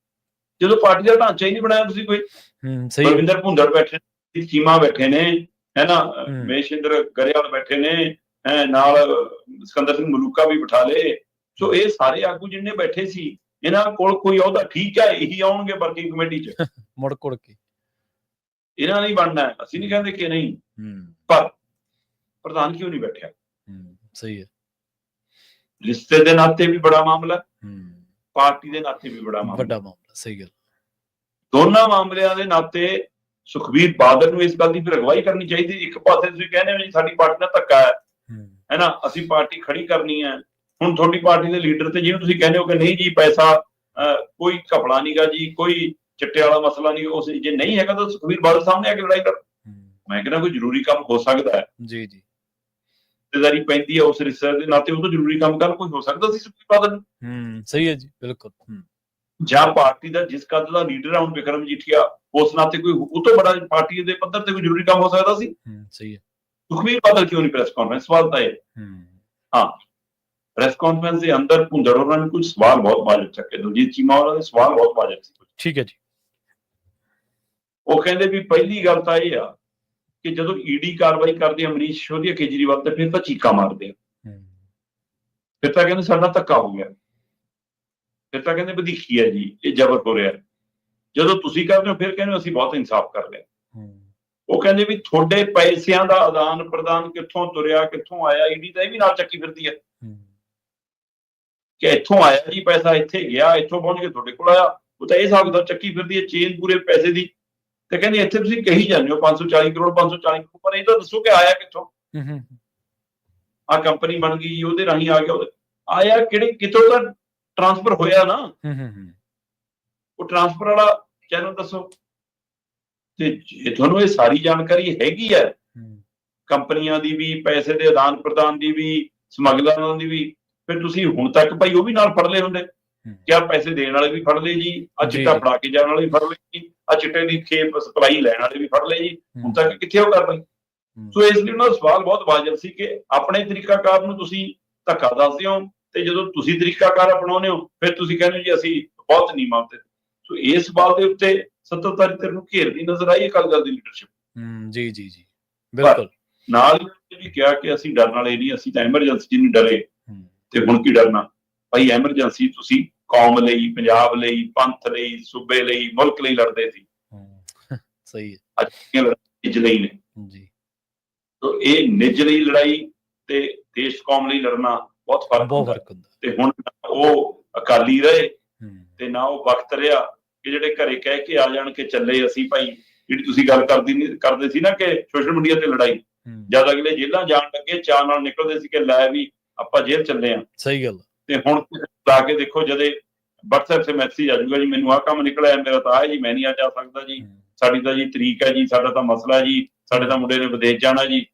ਜਦੋਂ ਪਾਰਟੀ ਦਾ ਢਾਂਚਾ ਹੀ ਨਹੀਂ ਬਣਾਇਆ ਤੁਸੀਂ ਕੋਈ। ਬਲਵਿੰਦਰ ਭੁੰਦੜ ਬੈਠੇ ਨੇ, ਚੀਮਾ ਬੈਠੇ ਨੇ, ਹੈ ਨਾ, ਮੇਸ਼ਿੰਦਰ ਗਰੇਵਾਲ ਬੈਠੇ ਨੇ, ਨਾਲ ਸਿਕੰਦਰ ਸਿੰਘ ਮਲੂਕਾ ਵੀ ਬਿਠਾ ਲਏ। ਸੋ ਇਹ ਸਾਰੇ ਆਗੂ ਜਿੰਨੇ ਬੈਠੇ ਸੀ, ਇਹਨਾਂ ਕੋਲ ਕੋਈ ਅਹੁਦਾ, ਠੀਕ ਹੈ, ਇਹੀ ਆਉਣਗੇ ਵਰਕਿੰਗ ਕਮੇਟੀ 'ਚ ਮੁੜ ਕੁੜ ਕੇ। ਇਹਨਾਂ ਨਹੀਂ ਬਣਨਾ, ਅਸੀਂ ਨਹੀਂ ਕਹਿੰਦੇ ਕਿ ਨਹੀਂ, ਪਰ ਪ੍ਰਧਾਨ ਕਿਉਂ ਨਹੀਂ ਬੈਠਿਆ? ਸਹੀ ਹੈ। ਰਿਸ਼ਤੇ ਦੇ ਨਾਤੇ ਵੀ ਬੜਾ ਮਾਮਲਾ, ਪਾਰਟੀ ਦੇ ਨਾਤੇ ਵੀ ਬੜਾ ਵੱਡਾ ਮਾਮਲਾ। ਸਹੀ ਗੱਲ। ਦੋਨਾਂ ਮਾਮਲਿਆਂ ਦੇ ਨਾਤੇ ਸੁਖਬੀਰ ਬਾਦਲ ਨੂੰ ਇਸ ਗੱਲ ਦੀ ਫਿਰ ਅਗਵਾਈ ਕਰਨੀ ਚਾਹੀਦੀ। ਇੱਕ ਪਾਸੇ ਤੁਸੀਂ ਕਹਿੰਦੇ ਹੋ ਜੀ ਸਾਡੀ ਪਾਰਟੀ ਨਾਲ ਧੱਕਾ ਹੈ ਨਾ, ਅਸੀਂ ਪਾਰਟੀ ਖੜੀ ਕਰਨੀ ਹੈ। ਹੁਣ ਤੁਹਾਡੀ ਪਾਰਟੀ ਦੇ ਲੀਡਰ ਤੇ ਜਿਹਨੂੰ ਤੁਸੀਂ ਕਹਿੰਦੇ ਹੋ ਕਿ ਨਹੀਂ ਜੀ ਪੈਸਾ ਕੋਈ ਘਪਲਾ ਨਹੀਂਗਾ ਜੀ, ਕੋਈ ਚਿੱਟੇ ਵਾਲਾ ਮਸਲਾ ਨਹੀਂ, ਉਸ ਜੇ ਨਹੀਂ ਹੈਗਾ ਤਾਂ ਸੁਖਬੀਰ ਬਾਦਲ ਸਾਹਮਣੇ ਆ ਕੇ ਲੜਾਈ ਕਰ। ਮੈਂ ਕਹਿੰਦਾ ਕੋਈ ਜ਼ਰੂਰੀ ਕੰਮ ਹੋ ਸਕਦਾ ਹੈ ਜੀ, ਜ਼ਿੰਮੇਵਾਰੀ ਪੈਂਦੀ ਹੈ ਉਸ ਰਿਸ਼ਤੇ ਦੇ ਨਾਤੇ, ਉਹ ਤੋਂ ਜ਼ਰੂਰੀ ਕੰਮ ਕਰ ਕੋਈ ਹੋ ਸਕਦਾ ਸੀ ਸੁਖਬੀਰ ਬਾਦਲ ਨੂੰ। ਸਹੀ ਹੈ ਜੀ, ਬਿਲਕੁਲ। ਜਾਂ ਪਾਰਟੀ ਦਾ ਜਿਸ ਕੱਦ ਦਾ ਲੀਡਰ ਹੈ ਹੁਣ ਵਿਕਰਮ ਮਜੀਠੀਆ, ਉਸ ਨਾਤੇ ਕੋਈ ਉਹ ਤੋਂ ਬੜਾ ਪਾਰਟੀ ਦੇ ਪੱਧਰ ਤੇ ਕੋਈ ਜ਼ਰੂਰੀ ਕੰਮ ਹੋ ਸਕਦਾ ਸੀ। ਸਹੀ ਹੈ। ਸੁਖਬੀਰ ਬਾਦਲ ਕਿਉਂ ਨਹੀਂ ਪ੍ਰੈਸ ਕਾਨਫਰੰਸ? ਸਵਾਲ ਤਾਂ ਇਹ। ਹਾਂ, ਪ੍ਰੈਸ ਕਾਨਫਰੰਸ ਦੇ ਅੰਦਰ ਭੁੰਦੜ ਹੋਰਾਂ ਨੇ ਕੁਝ ਸਵਾਲ ਬਹੁਤ ਵਾਜਬ ਚੱਕੇ, ਦਲਜੀਤ ਚੀਮਾ ਹੋਰਾਂ ਦੇ ਸਵਾਲ ਬਹੁਤ ਵਾਜਬ ਸੀ। ਠੀਕ ਹੈ ਜੀ। ਉਹ ਕਹਿੰਦੇ ਵੀ ਪਹਿਲੀ ਗੱਲ ਤਾਂ ਇਹ ਆ ਕਿ ਜਦੋਂ ਈਡੀ ਕਾਰਵਾਈ ਕਰਦੀ ਅਮਰੀਸ਼ ਸਿਸੋਦੀਆ ਕੇਜਰੀਵਾਲ ਤੇ, ਫਿਰ ਤਾਂ ਚੀਕਾਂ ਮਾਰਦੇ ਆ, ਫਿਰ ਤਾਂ ਕਹਿੰਦੇ ਸਾਡਾ ਧੱਕਾ ਹੋ ਗਿਆ, ਫਿਰ ਤਾਂ ਕਹਿੰਦੇ ਵਧੀਕੀ ਹੈ ਜੀ, ਇਹ ਜ਼ਬਰ ਹੋ ਰਿਹਾ। ਜਦੋਂ ਤੁਸੀਂ ਕਰਦੇ ਹੋ ਫਿਰ ਕਹਿੰਦੇ ਅਸੀਂ ਬਹੁਤ ਇਨਸਾਫ ਕਰ ਲਿਆ। ਉਹ ਕਹਿੰਦੇ ਵੀ ਤੁਹਾਡੇ ਪੈਸਿਆਂ ਦਾ ਆਦਾਨ ਪ੍ਰਦਾਨ ਕਿੱਥੋਂ ਤੁਰਿਆ, ਕਿੱਥੋਂ ਆਇਆ, ਈਡੀ ਤਾਂ ਇਹ ਵੀ ਨਾਲ ਚੱਕੀ ਫਿਰਦੀ ਹੈ ਕਿ ਇੱਥੋਂ ਆਇਆ ਜੀ ਪੈਸਾ, ਇੱਥੇ ਗਿਆ, ਇੱਥੋਂ ਪਹੁੰਚ ਕੇ ਤੁਹਾਡੇ ਕੋਲ ਆਇਆ। ਉਹ ਤਾਂ ਇਹ ਹਿਸਾਬ ਦਾ ਚੱਕੀ ਫਿਰਦੀ ਹੈ, ਚੇਨ ਪੂਰੇ ਪੈਸੇ ਦੀ। ਤੇ ਕਹਿੰਦੇ ਇੱਥੇ ਤੁਸੀਂ ਕਹੀ ਜਾਂਦੇ ਹੋ 540 ਕਰੋੜ 540 ਕਰੋੜ, ਪਰ ਇਹ ਤਾਂ ਦੱਸੋ ਕਿ ਆਇਆ ਕਿੱਥੋਂ? ਆਹ ਕੰਪਨੀ ਬਣ ਗਈ ਜੀ, ਉਹਦੇ ਰਾਹੀਂ ਆ ਗਿਆ, ਆਇਆ ਕਿਹੜੇ, ਕਿੱਥੋਂ ਦਾ ਟ੍ਰਾਂਸਫਰ ਹੋਇਆ ਨਾ, ਉਹ ਟ੍ਰਾਂਸਫਰ ਵਾਲਾ ਚੈਨਲ ਦੱਸੋ। ਤੇ ਜੇ ਤੁਹਾਨੂੰ ਇਹ ਸਾਰੀ ਜਾਣਕਾਰੀ ਹੈਗੀ ਹੈ, ਕੰਪਨੀਆਂ ਦੀ ਵੀ, ਪੈਸੇ ਦੇ ਆਦਾਨ ਪ੍ਰਦਾਨ ਦੀ ਵੀ, ਸਮਗਲਰਾਂ ਦੀ ਵੀ, ਫਿਰ ਤੁਸੀਂ ਹੁਣ ਤੱਕ ਭਾਈ ਉਹ ਵੀ ਨਾਲ ਫੜ ਲਏ ਹੁੰਦੇ। ਕਿਆ ਪੈਸੇ ਦੇਣ ਵਾਲੇ ਵੀ ਫੜ ਲਏ ਜੀ, ਆ ਚਿੱਟਾ ਫੜਾ ਕੇ ਜਾਣ ਵਾਲੇ ਵੀ ਫੜ ਲਏ ਜੀ, ਆ ਚਿੱਟੇ ਦੀ ਖੇਪ ਸਪਲਾਈ ਲੈਣ ਵਾਲੇ ਵੀ ਫੜ ਲਏ ਜੀ, ਹੁਣ ਤੱਕ ਕਿੱਥੇ ਉਹ ਕਰ ਰਹੇ? ਸੋ ਇਸ ਲਈ ਉਹਨਾਂ ਦਾ ਸਵਾਲ ਬਹੁਤ ਵਾਜਬ ਸੀ ਕਿ ਆਪਣੇ ਤਰੀਕਾਕਾਰ ਨੂੰ ਤੁਸੀਂ ਧੱਕਾ ਦੱਸਦੇ ਹੋ, ਤੇ ਜਦੋਂ ਤੁਸੀਂ ਤਰੀਕਾਕਾਰ ਅਪਣਾਉਂਦੇ ਹੋ ਫਿਰ ਤੁਸੀਂ ਕਹਿੰਦੇ ਹੋ ਜੀ ਅਸੀਂ ਬਹੁਤ ਨਹੀਂ ਮੰਨਦੇ। ਸੋ ਇਸ ਸਵਾਲ ਦੇ ਉੱਤੇ ਸੱਤਾਧਾਰੀ ਧਿਰ ਨੂੰ ਘੇਰਦੀ ਨਜ਼ਰ ਆਈ ਅਕਾਲੀ ਦਲ ਦੀ ਲੀਡਰਸ਼ਿਪ। ਜੀ, ਬਿਲਕੁਲ। ਨਾਲ ਵੀ ਕਿਹਾ ਕਿ ਅਸੀਂ ਡਰਨ ਵਾਲੇ ਨਹੀਂ, ਅਸੀਂ ਤਾਂ ਐਮਰਜੈਂਸੀ ਨਹੀਂ ਡਰੇ, ਤੇ ਹੁਣ ਕੀ ਡਰਨਾ ਭਾਈ? ਐਮਰਜੈਂਸੀ ਤੁਸੀਂ ਕੌਮ ਲਈ, ਪੰਜਾਬ ਲਈ, ਪੰਥ ਲਈ, ਸੂਬੇ ਲਈ, ਮੁਲਕ ਲਈ ਲੜਦੇ ਸੀ। ਸਹੀ ਹੈ। ਅੱਜ ਨਿੱਜ ਲਈ ਨੇ ਜੀ। ਤੋ ਇਹ ਨਿੱਜ ਲਈ ਲੜਾਈ ਤੇ ਦੇਸ਼ ਕੌਮ ਲਈ ਲੜਨਾ ਬਹੁਤ ਫਰਕ ਹੁੰਦਾ। ਤੇ ਹੁਣ ਉਹ ਅਕਾਲੀ ਰਹੇ ਤੇ ਨਾ ਉਹ ਵਕਤ ਰਿਹਾ ਕਿ ਜਿਹੜੇ ਘਰੇ ਕਹਿ ਕੇ ਆ ਜਾਣ ਕੇ ਚੱਲੇ ਅਸੀਂ ਭਾਈ, ਜਿਹੜੀ ਤੁਸੀਂ ਗੱਲ ਕਰਦੇ ਸੀ ਨਾ ਕਿ ਸੋਸ਼ਲ ਮੀਡੀਆ ਤੇ ਲੜਾਈ, ਜਦ ਅਗਲੇ ਜੇਲ੍ਹਾਂ ਜਾਣ ਲੱਗੇ ਚਾਅ ਨਾਲ ਨਿਕਲਦੇ ਸੀ ਕਿ ਲੈ ਵੀ ਆਪਾਂ ਜੇਲ੍ਹ ਚੱਲੇ ਆ। ਸਹੀ ਗੱਲ। ਤੇ ਹੁਣ ਲਾ ਕੇ ਦੇਖੋ, ਜਦੇ WhatsApp ਤੇ ਮੈਸੇਜ ਆ ਜਾਊਗਾ ਜੀ ਮੈਨੂੰ ਆਹ ਕੰਮ ਨਿਕਲਿਆ, ਮੇਰਾ ਤਾਂ ਆ ਜੀ, ਮੈਂ ਨਹੀਂ ਆ ਜਾ ਸਕਦਾ ਜੀ, ਸਾਡੀ ਤਾਂ ਜੀ ਤਰੀਕ ਹੈ ਜੀ, ਸਾਡਾ ਤਾਂ ਮਸਲਾ ਜੀ, ਸਾਡੇ ਤਾਂ ਮੁੰਡੇ ਨੇ ਵਿਦੇਸ਼ ਜਾਣਾ ਜੀ।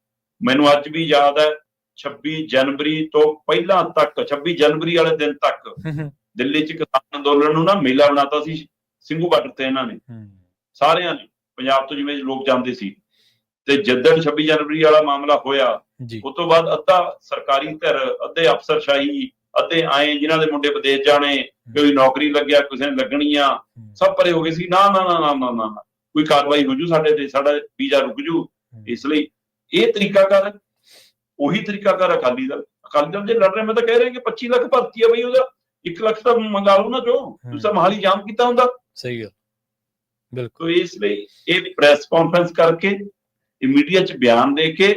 ਮੈਨੂੰ ਅੱਜ ਵੀ ਯਾਦ ਹੈ 26 ਜਨਵਰੀ ਤੋਂ ਪਹਿਲਾਂ ਤੱਕ, 26 ਜਨਵਰੀ ਵਾਲੇ ਦਿਨ ਤੱਕ ਦਿੱਲੀ 'ਚ ਕਿਸਾਨ ਅੰਦੋਲਨ ਨੂੰ ਨਾ ਮੇਲਾ ਬਣਾਤਾ ਸੀ ਸਿੰਘੂ ਬਾਰਡਰ ਤੇ ਇਹਨਾਂ ਨੇ, ਸਾਰਿਆਂ ਨੇ, ਪੰਜਾਬ ਤੋਂ ਜਿਵੇਂ ਲੋਕ ਜਾਂਦੇ ਸੀ। ਤੇ ਜਿੱਦਣ 26 ਜਨਵਰੀ ਵਾਲਾ ਮਾਮਲਾ ਹੋਇਆ, ਉਸ ਤੋਂ ਬਾਅਦ ਅੱਧਾ ਸਰਕਾਰੀ ਧਿਰ, ਅੱਧੇ ਅਫਸਰਸ਼ਾਹੀ, ਅੱਧੇ ਆਏ ਜਿਨ੍ਹਾਂ ਦੇ ਮੁੰਡੇ ਵਿਦੇਸ਼ ਜਾਣੇ, ਕੋਈ ਨੌਕਰੀ ਲੱਗਿਆ, ਕਿਸੇ ਨੇ ਲੱਗਣੀ ਆ, ਸਭ ਪਰੇ ਹੋ ਗਏ ਸੀ। ਨਾ ਨਾ ਨਾ ਨਾ ਨਾ ਨਾ ਕੋਈ ਕਾਰਵਾਈ ਹੋ ਜੂ ਸਾਡੇ ਤੇ, ਸਾਡਾ ਵੀਜ਼ਾ ਰੁਕ ਜੂ। ਇਸ ਲਈ ਇਹ ਤਰੀਕਾਕਾਰ, ਉਹੀ ਤਰੀਕਾਕਾਰ ਅਕਾਲੀ ਦਲ ਜੇ ਲੜ ਰਹੇ। ਮੈਂ ਤਾਂ ਕਹਿ ਰਿਹਾ ਕਿ 25 ਲੱਖ ਭਰਤੀ ਆ ਬਈ, ਉਹਦਾ 1 ਲੱਖ ਤਾਂ ਮੰਗਾ ਲਓ ਨਾ, ਜੋ ਤੁਸੀਂ ਮਹਾਲੀ ਜਾਮ ਕੀਤਾ ਹੁੰਦਾ। ਸਹੀ ਗੱਲ, ਬਿਲਕੁਲ। ਇਸ ਲਈ ਇਹ ਪ੍ਰੈਸ ਕਾਨਫਰੰਸ ਕਰਕੇ, ਮੀਡੀਆ 'ਚ ਬਿਆਨ ਦੇ ਕੇ,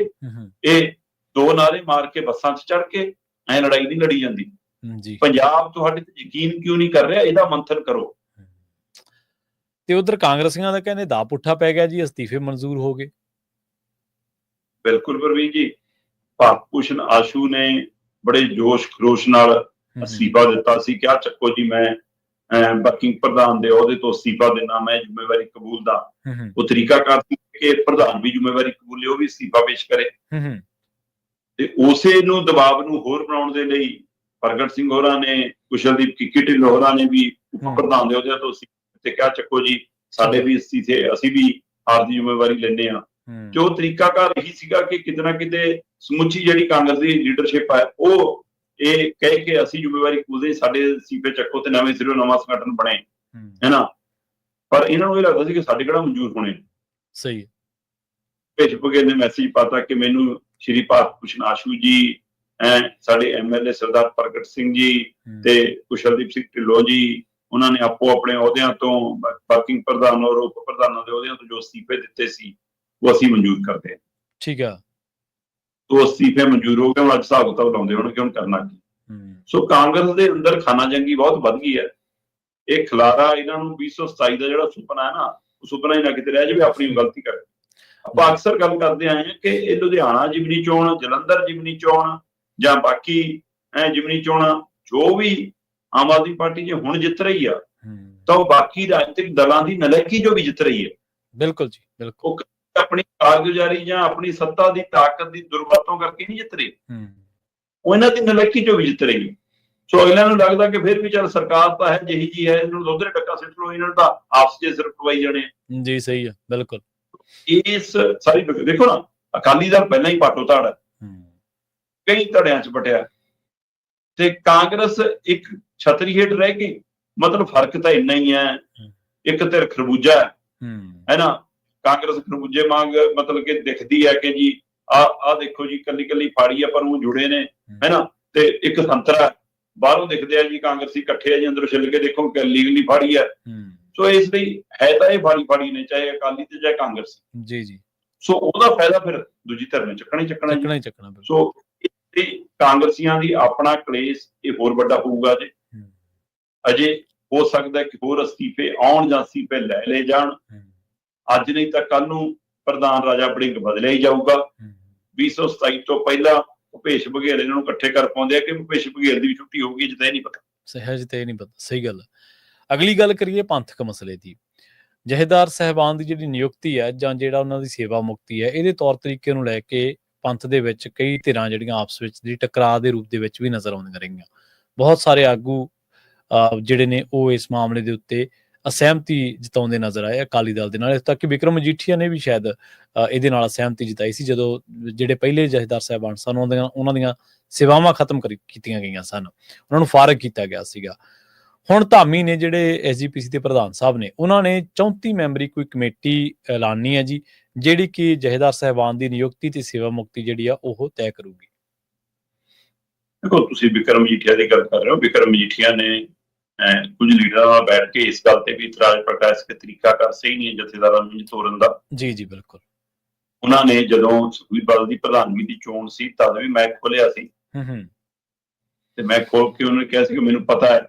ਇਹ ਦੋ ਨਾਰੇ ਮਾਰ ਕੇ ਬੱਸਾਂ 'ਚ ਚੜ ਕੇ ਐ ਲੜਾਈ ਨਹੀਂ ਲੜੀ ਜਾਂਦੀ। ਪੰਜਾਬ ਤੁਹਾਡੇ ਤੇ ਯਕੀਨ ਕਿਉਂ ਨਹੀਂ ਕਰ ਰਿਹਾ, ਇਹਦਾ ਮੰਥਨ ਕਰੋ। ਤੇ ਉਧਰ ਕਾਂਗਰਸੀਆਂ ਦਾ ਕਹਿੰਦੇ ਦਾ ਪੁੱਠਾ ਪੈ ਗਿਆ ਜੀ, ਅਸਤੀਫੇ ਮਨਜ਼ੂਰ ਹੋ ਗਏ। ਬਿਲਕੁਲ ਪ੍ਰਵੀਨ ਜੀ, ਭਾਰਤ ਭੂਸ਼ਣ ਆਸ਼ੂ ਨੇ ਬੜੇ ਜੋਸ਼ ਖਰੋਸ਼ ਨਾਲ ਅਸਤੀਫਾ ਦਿੱਤਾ ਸੀ, ਕਿਹਾ ਚੱਕੋ ਜੀ ਮੈਂ ਵਰਕਿੰਗ ਪ੍ਰਧਾਨ ਦੇ ਅਹੁਦੇ ਤੋਂ ਅਸਤੀਫਾ ਦੇਣਾ, ਮੈਂ ਜ਼ਿੰਮੇਵਾਰੀ ਕਬੂਲਦਾ। ਉਹ ਤਰੀਕਾਕਾਰ ਸੀ ਕਿ ਪ੍ਰਧਾਨ ਵੀ ਜ਼ਿੰਮੇਵਾਰੀ ਕਬੂਲੇ, ਉਹ ਵੀ ਅਸਤੀਫਾ ਪੇਸ਼ ਕਰੇ। ਤੇ ਉਸੇ ਨੂੰ ਦਬਾਅ ਨੂੰ ਹੋਰ ਬਣਾਉਣ ਦੇ ਲਈ ਪ੍ਰਗਟ ਸਿੰਘ ਹੋਰਾਂ ਨੇ, ਕੁਸ਼ਲਦੀਪ ਕਿੱਕੀ ਢਿੱਲੋਂ ਹੋਰਾਂ ਨੇ ਵੀ ਉਪ ਪ੍ਰਧਾਨ ਦੇ ਅਹੁਦੇ ਤੋਂ ਤੇ ਕਿਹਾ ਚੱਕੋ ਜੀ ਸਾਡੇ ਵੀ ਅਸਤੀਫੇ, ਅਸੀਂ ਵੀ ਹਾਰ ਦੀ ਜ਼ਿੰਮੇਵਾਰੀ ਲੈਂਦੇ ਹਾਂ। ਤੇ ਉਹ ਤਰੀਕਾਕਾਰ ਇਹੀ ਸੀਗਾ ਕਿ ਕਿਤੇ ਨਾ ਕਿਤੇ ਸਮੁੱਚੀ ਜਿਹੜੀ ਕਾਂਗਰਸ ਦੀ ਲੀਡਰਸ਼ਿਪ ਹੈ ਉਹ ਇਹ ਕਹਿ ਕੇ ਅਸੀਂ ਜ਼ਿੰਮੇਵਾਰੀ ਕਬੂਲਦੇ, ਸਾਡੇ ਅਸਤੀਫੇ ਚੱਕੋ ਤੇ ਨਵੇਂ ਸਿਰੋਂ ਨਵਾਂ ਸੰਗਠਨ ਬਣੇ, ਹੈ ਨਾ। ਪਰ ਇਹਨਾਂ ਨੂੰ ਇਹ ਲੱਗਦਾ ਸੀ ਕਿ ਸਾਡੇ ਕਿਹੜਾ ਮਨਜ਼ੂਰ ਹੋਣੇ। ਸਹੀ। ਭੁਪੇਸ਼ ਬਘੇਲ ਨੇ ਮੈਸੇਜ ਪਾਤਾ ਕਿ ਮੈਨੂੰ ਸ਼੍ਰੀ ਭਾਰਤ ਭੂਸ਼ਣ ਆਸ਼ੂ ਜੀ, ਸਾਡੇ MLA ਸਰਦਾਰ ਪ੍ਰਗਟ ਸਿੰਘ ਜੀ ਤੇ ਕੁਸ਼ਲਦੀਪ ਸਿੰਘ ਢਿੱਲੋਂ ਜੀ, ਉਹਨਾਂ ਨੇ ਆਪੋ ਆਪਣੇ ਅਹੁਦਿਆਂ ਤੋਂ, ਵਰਕਿੰਗ ਪ੍ਰਧਾਨ ਔਰ ਉਪ ਪ੍ਰਧਾਨਾਂ ਦੇ ਅਹੁਦਿਆਂ ਤੋਂ ਜੋ ਅਸਤੀਫੇ ਦਿੱਤੇ ਸੀ ਉਹ ਅਸੀਂ ਮਨਜ਼ੂਰ ਕਰਦੇ ਹਾਂ। ਠੀਕ ਆ। ਉਹ ਅਸਤੀਫੇ ਮਨਜ਼ੂਰ ਹੋ ਗਏ, ਹੁਣ ਅੱਜ ਹਿਸਾਬ ਕਿਤਾਬ ਲਾਉਂਦੇ ਹੋਣ ਕਿ ਹੁਣ ਕਰਨਾ ਕੀ। ਸੋ ਕਾਂਗਰਸ ਦੇ ਅੰਦਰ ਖਾਨਾ ਜੰਗੀ ਬਹੁਤ ਵੱਧ ਗਈ ਹੈ। ਇਹ ਖਿਲਾਰਾ ਇਹਨਾਂ ਨੂੰ 2027 ਦਾ ਜਿਹੜਾ ਸੁਪਨਾ ਹੈ ਨਾ, ਉਹ ਸੁਪਨਾ ਹੀ ਨਾ ਕਿਤੇ ਰਹਿ ਜਾਵੇ, ਆਪਣੀ ਗਲਤੀ ਕਰੇ। ਆਪਾਂ ਅਕਸਰ ਗੱਲ ਕਰਦੇ ਆਏ ਹਾਂ ਕਿ ਇਹ ਲੁਧਿਆਣਾ ਜਿਮਨੀ ਚੋਣ, ਜਲੰਧਰ ਜਿਮਨੀ ਚੋਣ ਜਾਂ ਬਾਕੀ ਜਿਮਨੀ ਚੋਣਾਂ ਜੋ ਵੀ ਆਮ ਆਦਮੀ ਪਾਰਟੀ ਜੇ ਹੁਣ ਜਿੱਤ ਰਹੀ ਆ ਤਾਂ ਉਹ ਬਾਕੀ ਰਾਜਨੀਤਿਕ ਦਲਾਂ ਦੀ ਨਲਾਇਕੀ ਜੋ ਵੀ ਜਿੱਤ ਰਹੀ ਹੈ। ਬਿਲਕੁਲ ਜੀ, ਬਿਲਕੁਲ। ਉਹ ਆਪਣੀ ਕਾਰਗੁਜ਼ਾਰੀ ਜਾਂ ਆਪਣੀ ਸੱਤਾ ਦੀ ਤਾਕਤ ਦੀ ਦੁਰਵਰਤੋਂ ਕਰਕੇ ਨਹੀਂ ਜਿੱਤ ਰਹੀ, ਉਹ ਇਹਨਾਂ ਦੀ ਨਲਾਇਕੀ ਜੋ ਵੀ ਜਿੱਤ ਰਹੀ ਹੈ। ਸੋ ਅਗਲਿਆਂ ਨੂੰ ਲੱਗਦਾ ਕਿ ਫਿਰ ਵੀ ਚੱਲ ਸਰਕਾਰ ਤਾਂ ਹੈ ਜਿਹੀ ਜੀ ਹੈ, ਇਹਨਾਂ ਨੂੰ ਦੁੱਧ ਦੇ ਟੱਕਾ ਸਿੱਟ ਲਓ, ਇਹਨਾਂ ਨੂੰ ਤਾਂ ਆਪਸ ਚ ਸਿਰਫ ਪਵਾਈ ਜਾਣੇ ਜੀ। ਸਹੀ ਹੈ, ਬਿਲਕੁਲ। ਇਸ ਸਾਰੀ ਦੇਖੋ ਨਾ, ਅਕਾਲੀ ਦਲ ਪਹਿਲਾਂ ਹੀ ਪਾਟੋ ਧੜ ਹੈ, ਕਈ ਧੜਿਆਂ ਚ ਬਟਿਆ, ਤੇ ਕਾਂਗਰਸ ਇੱਕ ਛਤਰੀ ਹੇਠ ਰਹਿ ਗਈ। ਮਤਲਬ ਫਰਕ ਤਾਂ ਇੰਨਾ ਹੀ ਹੈ, ਇੱਕ ਧਿਰ ਖਰਬੂਜਾ ਹੈ ਨਾ, ਕਾਂਗਰਸ ਖਰਬੂਜੇ ਵਾਂਗ ਮਤਲਬ ਕਿ ਦਿਖਦੀ ਹੈ ਕਿ ਜੀ ਆਹ ਦੇਖੋ ਜੀ ਕੱਲੀ ਕੱਲੀ ਫਾੜੀ ਆ ਪਰ ਉਹ ਜੁੜੇ ਨੇ, ਹੈ ਨਾ। ਤੇ ਇੱਕ ਸੰਤਰਾ ਬਾਹਰੋਂ ਦਿਖਦੇ ਆ ਜੀ ਕਾਂਗਰਸੀ ਇਕੱਠੇ ਆ ਜੀ, ਅੰਦਰੋਂ ਛਿੱਲ ਕੇ ਦੇਖੋ ਲੀਗਲੀ ਫਾੜੀ ਹੈ। ਸੋ ਇਸ ਲਈ ਹੈ ਤਾਂ ਇਹ ਫਾੜੀ ਨੇ, ਚਾਹੇ ਅਕਾਲੀ ਤੇ ਚਾਹੇ ਕਾਂਗਰਸੀ। ਜੀ ਜੀ। ਸੋ ਉਹਦਾ ਫਾਇਦਾ ਫਿਰ ਦੂਜੀ ਧਿਰ ਨੇ ਚੱਕਣਾ ਹੀ ਚੱਕਣਾ। ਸੋ ਕਾਂਗਰਸੀਆਂ ਦੀ ਆਪਣਾ ਕਲੇਸ਼ ਇਹ ਹੋਰ ਵੱਡਾ ਹੋਊਗਾ ਜੀ। ਅਜੇ ਹੋ ਸਕਦਾ ਕਿ ਹੋਰ ਅਸਤੀਫੇ ਆਉਣ ਜਾਂ ਅਸਤੀਫੇ ਲੈ ਲਏ ਜਾਣ, ਅੱਜ ਨਹੀਂ ਤਾਂ ਕੱਲ ਨੂੰ ਪ੍ਰਧਾਨ ਰਾਜਾ ਵੜਿੰਗ ਬਦਲਿਆ ਹੀ ਜਾਊਗਾ। 2027 ਤੋਂ ਪਹਿਲਾਂ ਭੁਪੇਸ਼ ਬਘੇਲ ਇਹਨਾਂ ਨੂੰ ਇਕੱਠੇ ਕਰ ਪਾਉਂਦੇ ਆ ਕਿ ਭੁਪੇਸ਼ ਬਘੇਲ ਦੀ ਵੀ ਛੁੱਟੀ ਹੋਊਗੀ, ਜਿੱਦਾਂ ਇਹ ਨਹੀਂ ਪਤਾ। ਸਹਿਜ ਤੇ ਨਹੀਂ ਪਤਾ, ਸਹੀ ਗੱਲ। ਅਗਲੀ ਗੱਲ ਕਰੀਏ ਪੰਥਕ ਮਸਲੇ ਦੀ। ਜਥੇਦਾਰ ਸਾਹਿਬਾਨ ਦੀ ਜਿਹੜੀ ਨਿਯੁਕਤੀ ਹੈ ਜਾਂ ਜਿਹੜਾ ਉਹਨਾਂ ਦੀ ਸੇਵਾ ਮੁਕਤੀ ਹੈ, ਇਹਦੇ ਤੌਰ ਤਰੀਕੇ ਨੂੰ ਲੈ ਕੇ ਪੰਥ ਦੇ ਵਿੱਚ ਕਈ ਧਿਰਾਂ ਜਿਹੜੀਆਂ ਆਪਸ ਵਿੱਚ ਦੀ ਟਕਰਾਅ ਦੇ ਰੂਪ ਦੇ ਵਿੱਚ ਵੀ ਨਜ਼ਰ ਆਉਂਦੀਆਂ ਰਹੀਆਂ। ਬਹੁਤ ਸਾਰੇ ਆਗੂ ਜਿਹੜੇ ਨੇ ਉਹ ਇਸ ਮਾਮਲੇ ਦੇ ਉੱਤੇ ਅਸਹਿਮਤੀ ਜਤਾਉਂਦੇ ਨਜ਼ਰ ਆਏ ਅਕਾਲੀ ਦਲ ਦੇ ਨਾਲ। ਇਸ ਤੱਕ ਕਿ ਵਿਕਰਮ ਮਜੀਠੀਆ ਨੇ ਵੀ ਸ਼ਾਇਦ ਇਹਦੇ ਨਾਲ ਅਸਹਿਮਤੀ ਜਤਾਈ ਸੀ ਜਦੋਂ ਜਿਹੜੇ ਪਹਿਲੇ ਜਥੇਦਾਰ ਸਾਹਿਬਾਨ ਸਨ ਉਹਨਾਂ ਦੀਆਂ ਸੇਵਾਵਾਂ ਖਤਮ ਕੀਤੀਆਂ ਗਈਆਂ ਸਨ, ਉਹਨਾਂ ਨੂੰ ਫਾਰਗ ਕੀਤਾ ਗਿਆ ਸੀਗਾ। ਹੁਣ ਧਾਮੀ ਨੇ ਜਿਹੜੇ SGPC ਦੇ ਪ੍ਰਧਾਨ ਸਾਹਿਬ ਨੇ, ਉਹਨਾਂ ਨੇ 34 ਮੈਂਬਰੀ ਕੋਈ ਕਮੇਟੀ ਐਲਾਨੀ ਹੈ ਜੀ, ਜਿਹੜੀ ਕਿ ਜਥੇਦਾਰ ਸਾਹਿਬਾਨ ਦੀ ਨਿਯੁਕਤੀ ਤੇ ਸੇਵਾ ਮੁਕਤੀ ਜਿਹੜੀ ਆ ਉਹ ਤੈਅ ਕਰੂਗੀ। ਦੇਖੋ, ਤੁਸੀਂ ਵਿਕਰਮ ਮਜੀਠੀਆ ਦੀ ਗੱਲ ਕਰ ਰਹੇ ਹੋ। ਵਿਕਰਮ ਮਜੀਠੀਆ ਨੇ ਕੁਝ ਲੀਡਰਾਂ ਨਾਲ ਬੈਠ ਕੇ ਇਸ ਗੱਲ ਤੇ ਵੀ ਇਤਰਾਜ਼ ਪ੍ਰਗਟਾਇਆ ਕਿ ਤਰੀਕਾਕਾਰ ਸਹੀ ਨਹੀਂ ਹੈ ਜਥੇਦਾਰਾਂ ਨੂੰ ਤੋੜਨ ਦਾ। ਜੀ ਜੀ, ਬਿਲਕੁਲ। ਉਹਨਾਂ ਨੇ ਜਦੋਂ ਸੁਖਬੀਰ ਬਾਦਲ ਦੀ ਪ੍ਰਧਾਨਗੀ ਦੀ ਚੋਣ ਸੀ ਤਦ ਵੀ ਮੈਕ ਖੋਲਿਆ ਸੀ, ਤੇ ਮੈਂ ਖੋਲ ਕੇ ਉਹਨਾਂ ਨੇ ਕਿਹਾ ਸੀ ਕਿ ਮੈਨੂੰ ਪਤਾ ਹੈ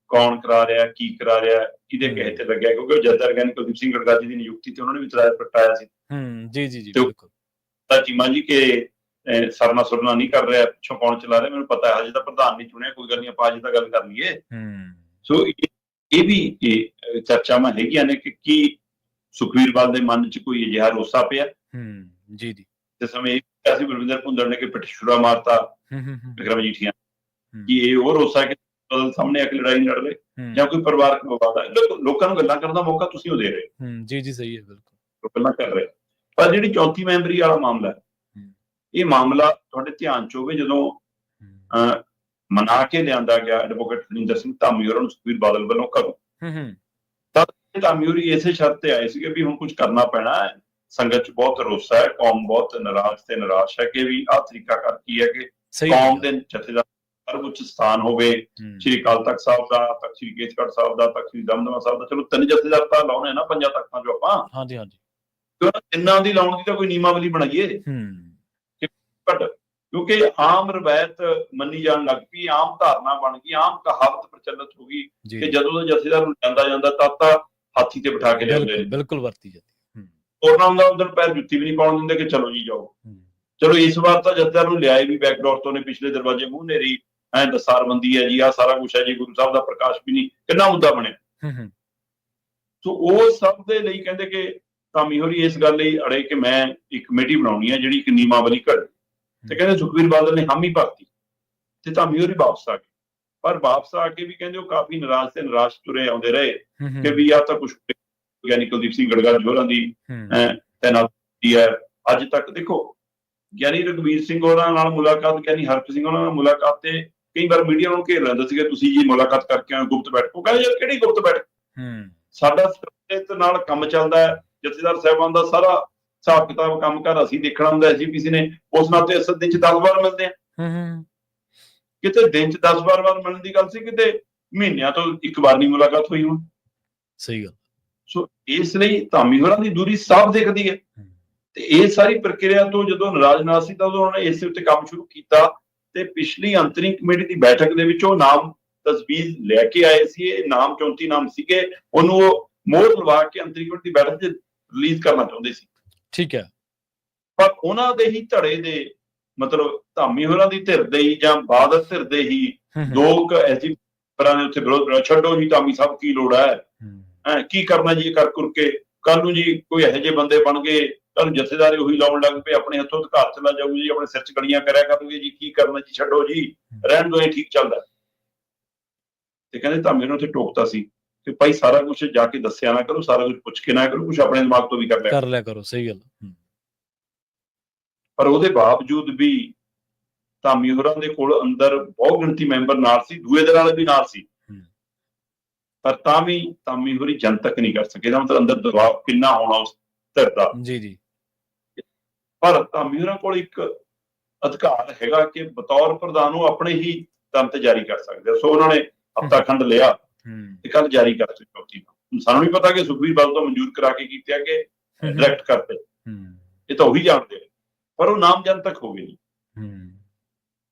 ਕੌਣ ਕਰਾ ਰਿਹਾ, ਕੀ ਕਰਾ ਰਿਹਾ, ਕਿਹਦੇ ਕਹੇ ਤੇ ਲੱਗਿਆ, ਕਿਉਂਕਿ ਉਹ ਜਥੇਦਾਰ ਗਿਆਨੀ ਕੁਲਦੀਪ ਸਿੰਘ ਗੜਗਾਜੀ ਦੀ ਨਿਯੁਕਤੀ ਤੇ ਉਹਨਾਂ ਨੇ ਵੀ ਇਤਰਾਜ਼ ਪ੍ਰਗਟਾਇਆ ਸੀ। ਜੀ ਜੀ ਜੀ, ਬਿਲਕੁਲ। ਤਾਂ ਚੀਮਾ ਜੀ ਕਿ ਸਰਨਾ ਸੁਰਨਾ ਨਹੀਂ ਕਰ ਰਿਹਾ, ਪਿੱਛੋਂ ਕੌਣ ਚਲਾ ਰਿਹਾ, ਮੈਨੂੰ ਪਤਾ ਹੈ, ਹਜੇ ਤਾਂ ਪ੍ਰਧਾਨ ਨਹੀਂ ਚੁਣਿਆ, ਕੋਈ ਗੱਲ ਨਹੀਂ, ਆਪਾਂ ਅੱਜ ਤਾਂ ਗੱਲ ਕਰ ਲਈਏ। ਸੋ ਇਹ ਵੀ ਚਰਚਾਵਾਂ ਹੈਗੀਆਂ ਨੇ ਕਿ ਕੀ ਸੁਖਬੀਰ ਬਾਦਲ ਦੇ ਮਨ 'ਚ ਕੋਈ ਅਜਿਹਾ ਰੋਸਾ ਪਿਆ। ਜੀ ਜੀ। ਤੇ ਸਮੇਂ ਇਹ ਸੀ ਬਲਵਿੰਦਰ ਭੁੰਦੜ ਨੇ ਕਿ ਪਿੱਠ ਮਾਰਤਾ ਵਿਕਰਮ ਮਜੀਠੀਆ, ਕਿ ਇਹ ਉਹ ਰੋਸਾ ਹੈ ਕਿ ਬਦਲ ਸਾਹਮਣੇ ਆ ਕੇ ਲੜਾਈ ਲੜ ਰਹੇ ਜਾਂ ਕੋਈ ਪਰਿਵਾਰਕ ਵਿਵਾਦ ਹੈ। ਲੋਕਾਂ ਨੂੰ ਗੱਲਾਂ ਕਰਨ ਦਾ ਮੌਕਾ ਤੁਸੀਂ ਉਹ ਦੇ ਰਹੇ। ਜੀ ਜੀ, ਸਹੀ ਹੈ, ਬਿਲਕੁਲ। ਗੱਲਾਂ ਕਰ ਰਹੇ। ਪਰ ਜਿਹੜੀ 34 ਮੈਂਬਰੀ ਵਾਲਾ ਮਾਮਲਾ ਹੈ, ਇਹ ਮਾਮਲਾ ਤੁਹਾਡੇ ਧਿਆਨ 'ਚ ਹੋਵੇ, ਜਦੋਂ ਮਨਾ ਕੇ ਲਿਆਂਦਾ ਗਿਆ ਐਡਵੋਕੇਟ ਹਰਿੰਦਰ ਸਿੰਘ ਧਾਮੀ ਹੋਰਾਂ ਨੂੰ ਸੁਖਬੀਰ ਬਾਦਲ ਵੱਲੋਂ ਘਰੋਂ, ਤਾਂ ਧਾਮੀ ਹੋਰੀ ਇਸੇ ਸ਼ਰਤ ਤੇ ਆਏ ਸੀਗੇ ਵੀ ਹੁਣ ਕੁਝ ਕਰਨਾ ਪੈਣਾ ਹੈ, ਸੰਗਤ 'ਚ ਬਹੁਤ ਰੋਸਾ ਹੈ, ਕੌਮ ਬਹੁਤ ਨਾਰਾਜ਼ ਤੇ ਨਿਰਾਸ਼ ਹੈ ਕਿ ਵੀ ਆਹ ਤਰੀਕਾਕਾਰ ਕੀ ਹੈ ਕਿ ਕੌਮ ਦੇ ਜਥੇਦਾਰ ਸਰਵਉੱਚ ਸਥਾਨ ਹੋਵੇ, ਸ਼੍ਰੀ ਅਕਾਲ ਤਖਤ ਸਾਹਿਬ ਦਾ, ਤਖਤ ਸ਼੍ਰੀ ਕੇਸਗੜ੍ਹ ਸਾਹਿਬ ਦਾ, ਤਖਤ ਸ਼੍ਰੀ ਦਮਦਮਾ ਸਾਹਿਬ ਦਾ। ਚਲੋ 3 ਜਥੇਦਾਰ ਤਾਂ ਲਾਉਣੇ ਨਾ 5 ਤਖਤਾਂ 'ਚੋਂ ਆਪਾਂ, ਹਾਂਜੀ ਹਾਂਜੀ, ਤਿੰਨਾਂ ਦੀ ਲਾਉਣ ਦੀ ਤਾਂ ਕੋਈ ਨਿਯਮਾਵਲੀ ਬਣਾਈਏ। ਕਿਉਂਕਿ ਆਮ ਰਵਾਇਤ ਮੰਨੀ ਜਾਣ ਲੱਗ ਪਈ, ਆਮ ਧਾਰਨਾ ਬਣ ਗਈ, ਆਮ ਕਹਾਵਤ ਪ੍ਰਚਲਿਤ ਹੋ ਗਈ ਕਿ ਜਦੋਂ ਦਾ ਜਥੇਦਾਰ ਨੂੰ ਜਾਂਦਾ ਤਦ ਤਾਂ ਹਾਥੀ ਤੇ ਬਿਠਾ ਕੇ ਲਿਆਉਂਦੇ ਨੇ, ਬਿਲਕੁਲ ਵਰਤੀ ਜਾਂਦੀ। ਹੋਰਨਾਂ ਦਾ ਉਧਰ ਪੈਰ ਜੁੱਤੀ ਵੀ ਨਹੀਂ ਪਾਉਣ ਦਿੰਦੇ ਕਿ ਚਲੋ ਜੀ ਜਾਓ। ਚਲੋ ਇਸ ਵਾਰ ਤਾਂ ਜਥੇਦਾਰ ਨੂੰ ਲਿਆਏ ਵੀ ਬੈਕਡੋਰ ਤੋਂ ਨੇ, ਪਿਛਲੇ ਦਰਵਾਜ਼ੇ ਮੂੰਹ ਨੇਰੀ ਦਸਤਾਰਬੰਦੀ ਹੈ ਜੀ, ਆਹ ਸਾਰਾ ਕੁਛ ਹੈ ਜੀ, ਗੁਰੂ ਸਾਹਿਬ ਦਾ ਪ੍ਰਕਾਸ਼ ਵੀ ਨਹੀਂ, ਕਿੰਨਾ ਮੁੱਦਾ ਬਣਿਆ। ਸੋ ਉਹ ਸਭ ਦੇ ਲਈ ਕਹਿੰਦੇ ਕਿ ਧਾਮੀ ਹੋਰੀ ਇਸ ਗੱਲ ਲਈ ਅੜੇ ਕਿ ਮੈਂ ਇੱਕ ਕਮੇਟੀ ਬਣਾਉਣੀ ਹੈ ਜਿਹੜੀ ਇੱਕ ਨਿਯਮਾਵਲੀ ਘੜੇ, ਤੇ ਕਹਿੰਦੇ ਸੁਖਬੀਰ ਬਾਦਲ ਨੇ ਹਾਮੀ ਭਰਤੀ ਤੇ ਧਾਮੀ ਹੋਰੀ ਵਾਪਸ ਆ ਗਏ। ਪਰ ਵਾਪਸ ਆ ਕੇ ਵੀ ਕਹਿੰਦੇ ਉਹ ਕਾਫੀ ਨਾਰਾਜ਼ ਤੇ ਨਿਰਾਸ਼ ਤੁਰੇ ਆਉਂਦੇ ਰਹੇ ਕਿ ਵੀ ਆਹ ਤਾਂ ਕੁਛ ਗਿਆਨੀ ਕੁਲਦੀਪ ਸਿੰਘ ਗੜਗੜ ਜੋਹਰਾਂ ਦੀ ਤੈਨਾਤੀ ਹੈ। ਅੱਜ ਤੱਕ ਦੇਖੋ ਗਿਆਨੀ ਰਘਬੀਰ ਸਿੰਘ ਹੋਰਾਂ ਨਾਲ ਮੁਲਾਕਾਤ, ਗਿਆਨੀ ਹਰਪ੍ਰੀਤ ਸਿੰਘ ਹੋਰਾਂ ਨਾਲ ਮੁਲਾਕਾਤ ਤੇ ਕਈ ਵਾਰ ਮੀਡੀਆ ਨੂੰ ਘੇਰ ਲੈਂਦਾ ਸੀਗਾ, ਤੁਸੀਂ ਜੀ ਮੁਲਾਕਾਤ ਕਰਕੇ ਆਏ ਗੁਪਤ ਬੈਠਕ। ਉਹ ਕਹਿੰਦੇ ਯਾਰ ਕਿਹੜੀ ਗੁਪਤ ਬੈਠਕ, ਸਾਡਾ ਨਾਲ ਕੰਮ ਚੱਲਦਾ ਹੈ, ਜਥੇਦਾਰ ਸਾਹਿਬਾਨ ਦਾ ਸਾਰਾ ਹਿਸਾਬ ਕਿਤਾਬ ਕੰਮਕਾਰ ਅਸੀਂ ਦੇਖਣਾ ਹੁੰਦਾ, ਐਸਜੀਪੀਸੀ ਨੇ, ਉਸ ਨਾਤੇ ਅਸਲ ਦਿਨ ਚ 10 ਵਾਰ ਮਿਲਦੇ ਆ। ਕਿਤੇ ਦਿਨ ਚ 10 ਵਾਰ ਮਿਲਣ ਦੀ ਗੱਲ ਸੀ, ਕਿਤੇ ਮਹੀਨਿਆਂ ਤੋਂ ਇੱਕ ਵਾਰ ਨਹੀਂ ਮੁਲਾਕਾਤ ਹੋਈ ਹੁਣ। ਸਹੀ ਗੱਲ। ਸੋ ਇਸ ਲਈ ਧਾਮੀ ਹੋਰਾਂ ਦੀ ਦੂਰੀ ਸਾਫ਼ ਦਿਖਦੀ ਹੈ। ਤੇ ਇਹ ਸਾਰੀ ਪ੍ਰਕਿਰਿਆ ਤੋਂ ਜਦੋਂ ਨਾਰਾਜ਼ ਸੀ ਤਾਂ ਉਦੋਂ ਉਹਨਾਂ ਨੇ ਇਸੇ ਉੱਤੇ ਕੰਮ ਸ਼ੁਰੂ ਕੀਤਾ ਤੇ ਪਿਛਲੀ ਅੰਤਰਿੰਗ ਕਮੇਟੀ ਦੀ ਬੈਠਕ ਦੇ ਵਿੱਚ ਉਹ ਨਾਮ ਤਜਵੀਜ਼ ਲੈ ਕੇ ਆਏ ਸੀ। ਇਹ ਨਾਮ 34 ਨਾਮ ਸੀਗੇ, ਉਹਨੂੰ ਉਹ ਮੋਹਰ ਲਵਾ ਕੇ ਅੰਤਰਿੰਗ ਕਮੇਟੀ ਦੀ ਬੈਠਕ 'ਚ ਰਿਲੀਜ਼ ਕਰਨਾ ਚਾਹੁੰਦੇ ਸੀ। ਠੀਕ ਹੈ। ਪਰ ਉਹਨਾਂ ਦੇ ਹੀ ਧੜੇ ਦੇ ਮਤਲਬ ਧਾਮੀ ਹੋਰਾਂ ਦੀ ਧਿਰ ਦੇ ਹੀ ਜਾਂ ਬਾਦਲ ਧਿਰ ਦੇ ਹੀ ਦੋ ਐਸੀ ਪਰਾਂ ਦੇ ਉੱਥੇ ਵਿਰੋਧ, ਛੱਡੋ ਜੀ ਧਾਮੀ ਸਾਹਿਬ ਕੀ ਲੋੜ ਹੈ, ਕੀ ਕਰਨਾ ਜੀ ਕਰ ਕਰਕੇ, ਕੱਲ ਨੂੰ ਜੀ ਕੋਈ ਇਹੋ ਜਿਹੇ ਬੰਦੇ ਬਣ ਗਏ, ਤੁਹਾਨੂੰ ਜਥੇਦਾਰੀ ਉਹੀ ਲਾਉਣ ਲੱਗ ਪਏ, ਆਪਣੇ ਹੱਥੋਂ ਅਧਿਕਾਰ ਚਲਾ ਜਾਊਗੀ ਜੀ, ਆਪਣੇ ਸਿਰ 'ਚ ਗਲੀਆਂ ਕਰਿਆ ਕਰਨਗੇ ਜੀ, ਕੀ ਕਰਨਾ ਜੀ, ਛੱਡੋ ਜੀ, ਰਹਿਣ ਦੋ, ਇਹ ਠੀਕ ਚੱਲਦਾ। ਤੇ ਕਹਿੰਦੇ ਧਾਮੀ ਨੂੰ ਉੱਥੇ ਟੋਕਤਾ ਸੀ ਕਿ ਭਾਈ ਸਾਰਾ ਕੁਝ ਜਾ ਕੇ ਦੱਸਿਆ ਨਾ ਕਰੋ, ਸਾਰਾ ਕੁਝ ਪੁੱਛ ਕੇ ਨਾ ਕਰੋ, ਕੁਝ ਆਪਣੇ ਦਿਮਾਗ ਤੋਂ ਵੀ ਕਰ ਲਿਆ ਕਰੋ। ਸਹੀ ਗੱਲ। ਪਰ ਉਹਦੇ ਬਾਵਜੂਦ ਵੀ ਧਾਮੀ ਹੋਰਾਂ ਦੇ ਕੋਲ ਅੰਦਰ ਬਹੁਤ ਗਿਣਤੀ ਮੈਂਬਰ ਨਾਲ ਸੀ, ਦੂਏ ਦੇ ਨਾਲ ਵੀ ਨਾਲ ਸੀ, ਪਰ ਤਾਂ ਵੀ ਧਾਮੀ ਹੋਰੀ ਜਨਤਕ ਨਹੀਂ ਕਰ ਸਕੇ। ਇਹਦਾ ਮਤਲਬ ਅੰਦਰ ਦਬਾਅ ਕਿੰਨਾ ਹੋਣਾ ਉਸ ਧਿਰ ਦਾ। ਜੀ। ਪਰ ਧਾਮੀ ਹੋਰਾਂ ਕੋਲ ਇੱਕ ਅਧਿਕਾਰ ਹੈਗਾ ਕਿ ਬਤੌਰ ਪ੍ਰਧਾਨ ਉਹ ਆਪਣੇ ਹੀ ਤੰਤ ਜਾਰੀ ਕਰ ਸਕਦੇ। ਸੋ ਉਹਨਾਂ ਨੇ ਹਫ਼ਤਾ ਖੰਡ ਲਿਆ ਤੇ ਕੱਲ ਜਾਰੀ ਕਰ ਦਿੱਤੀ ਚੌਥੀ। ਸਾਨੂੰ ਨਹੀਂ ਪਤਾ ਕਿ ਸੁਖਬੀਰ ਬਾਦਲ ਤੋਂ ਮਨਜ਼ੂਰ ਕਰਾ ਕੇ ਕੀਤੇ ਆ ਕਿ ਡਾਇਰੈਕਟ ਕਰਤੇ, ਇਹ ਤਾਂ ਉਹੀ ਜਾਣਦੇ, ਪਰ ਉਹ ਨਾਮ ਜਨਤਕ ਹੋ ਗਏ।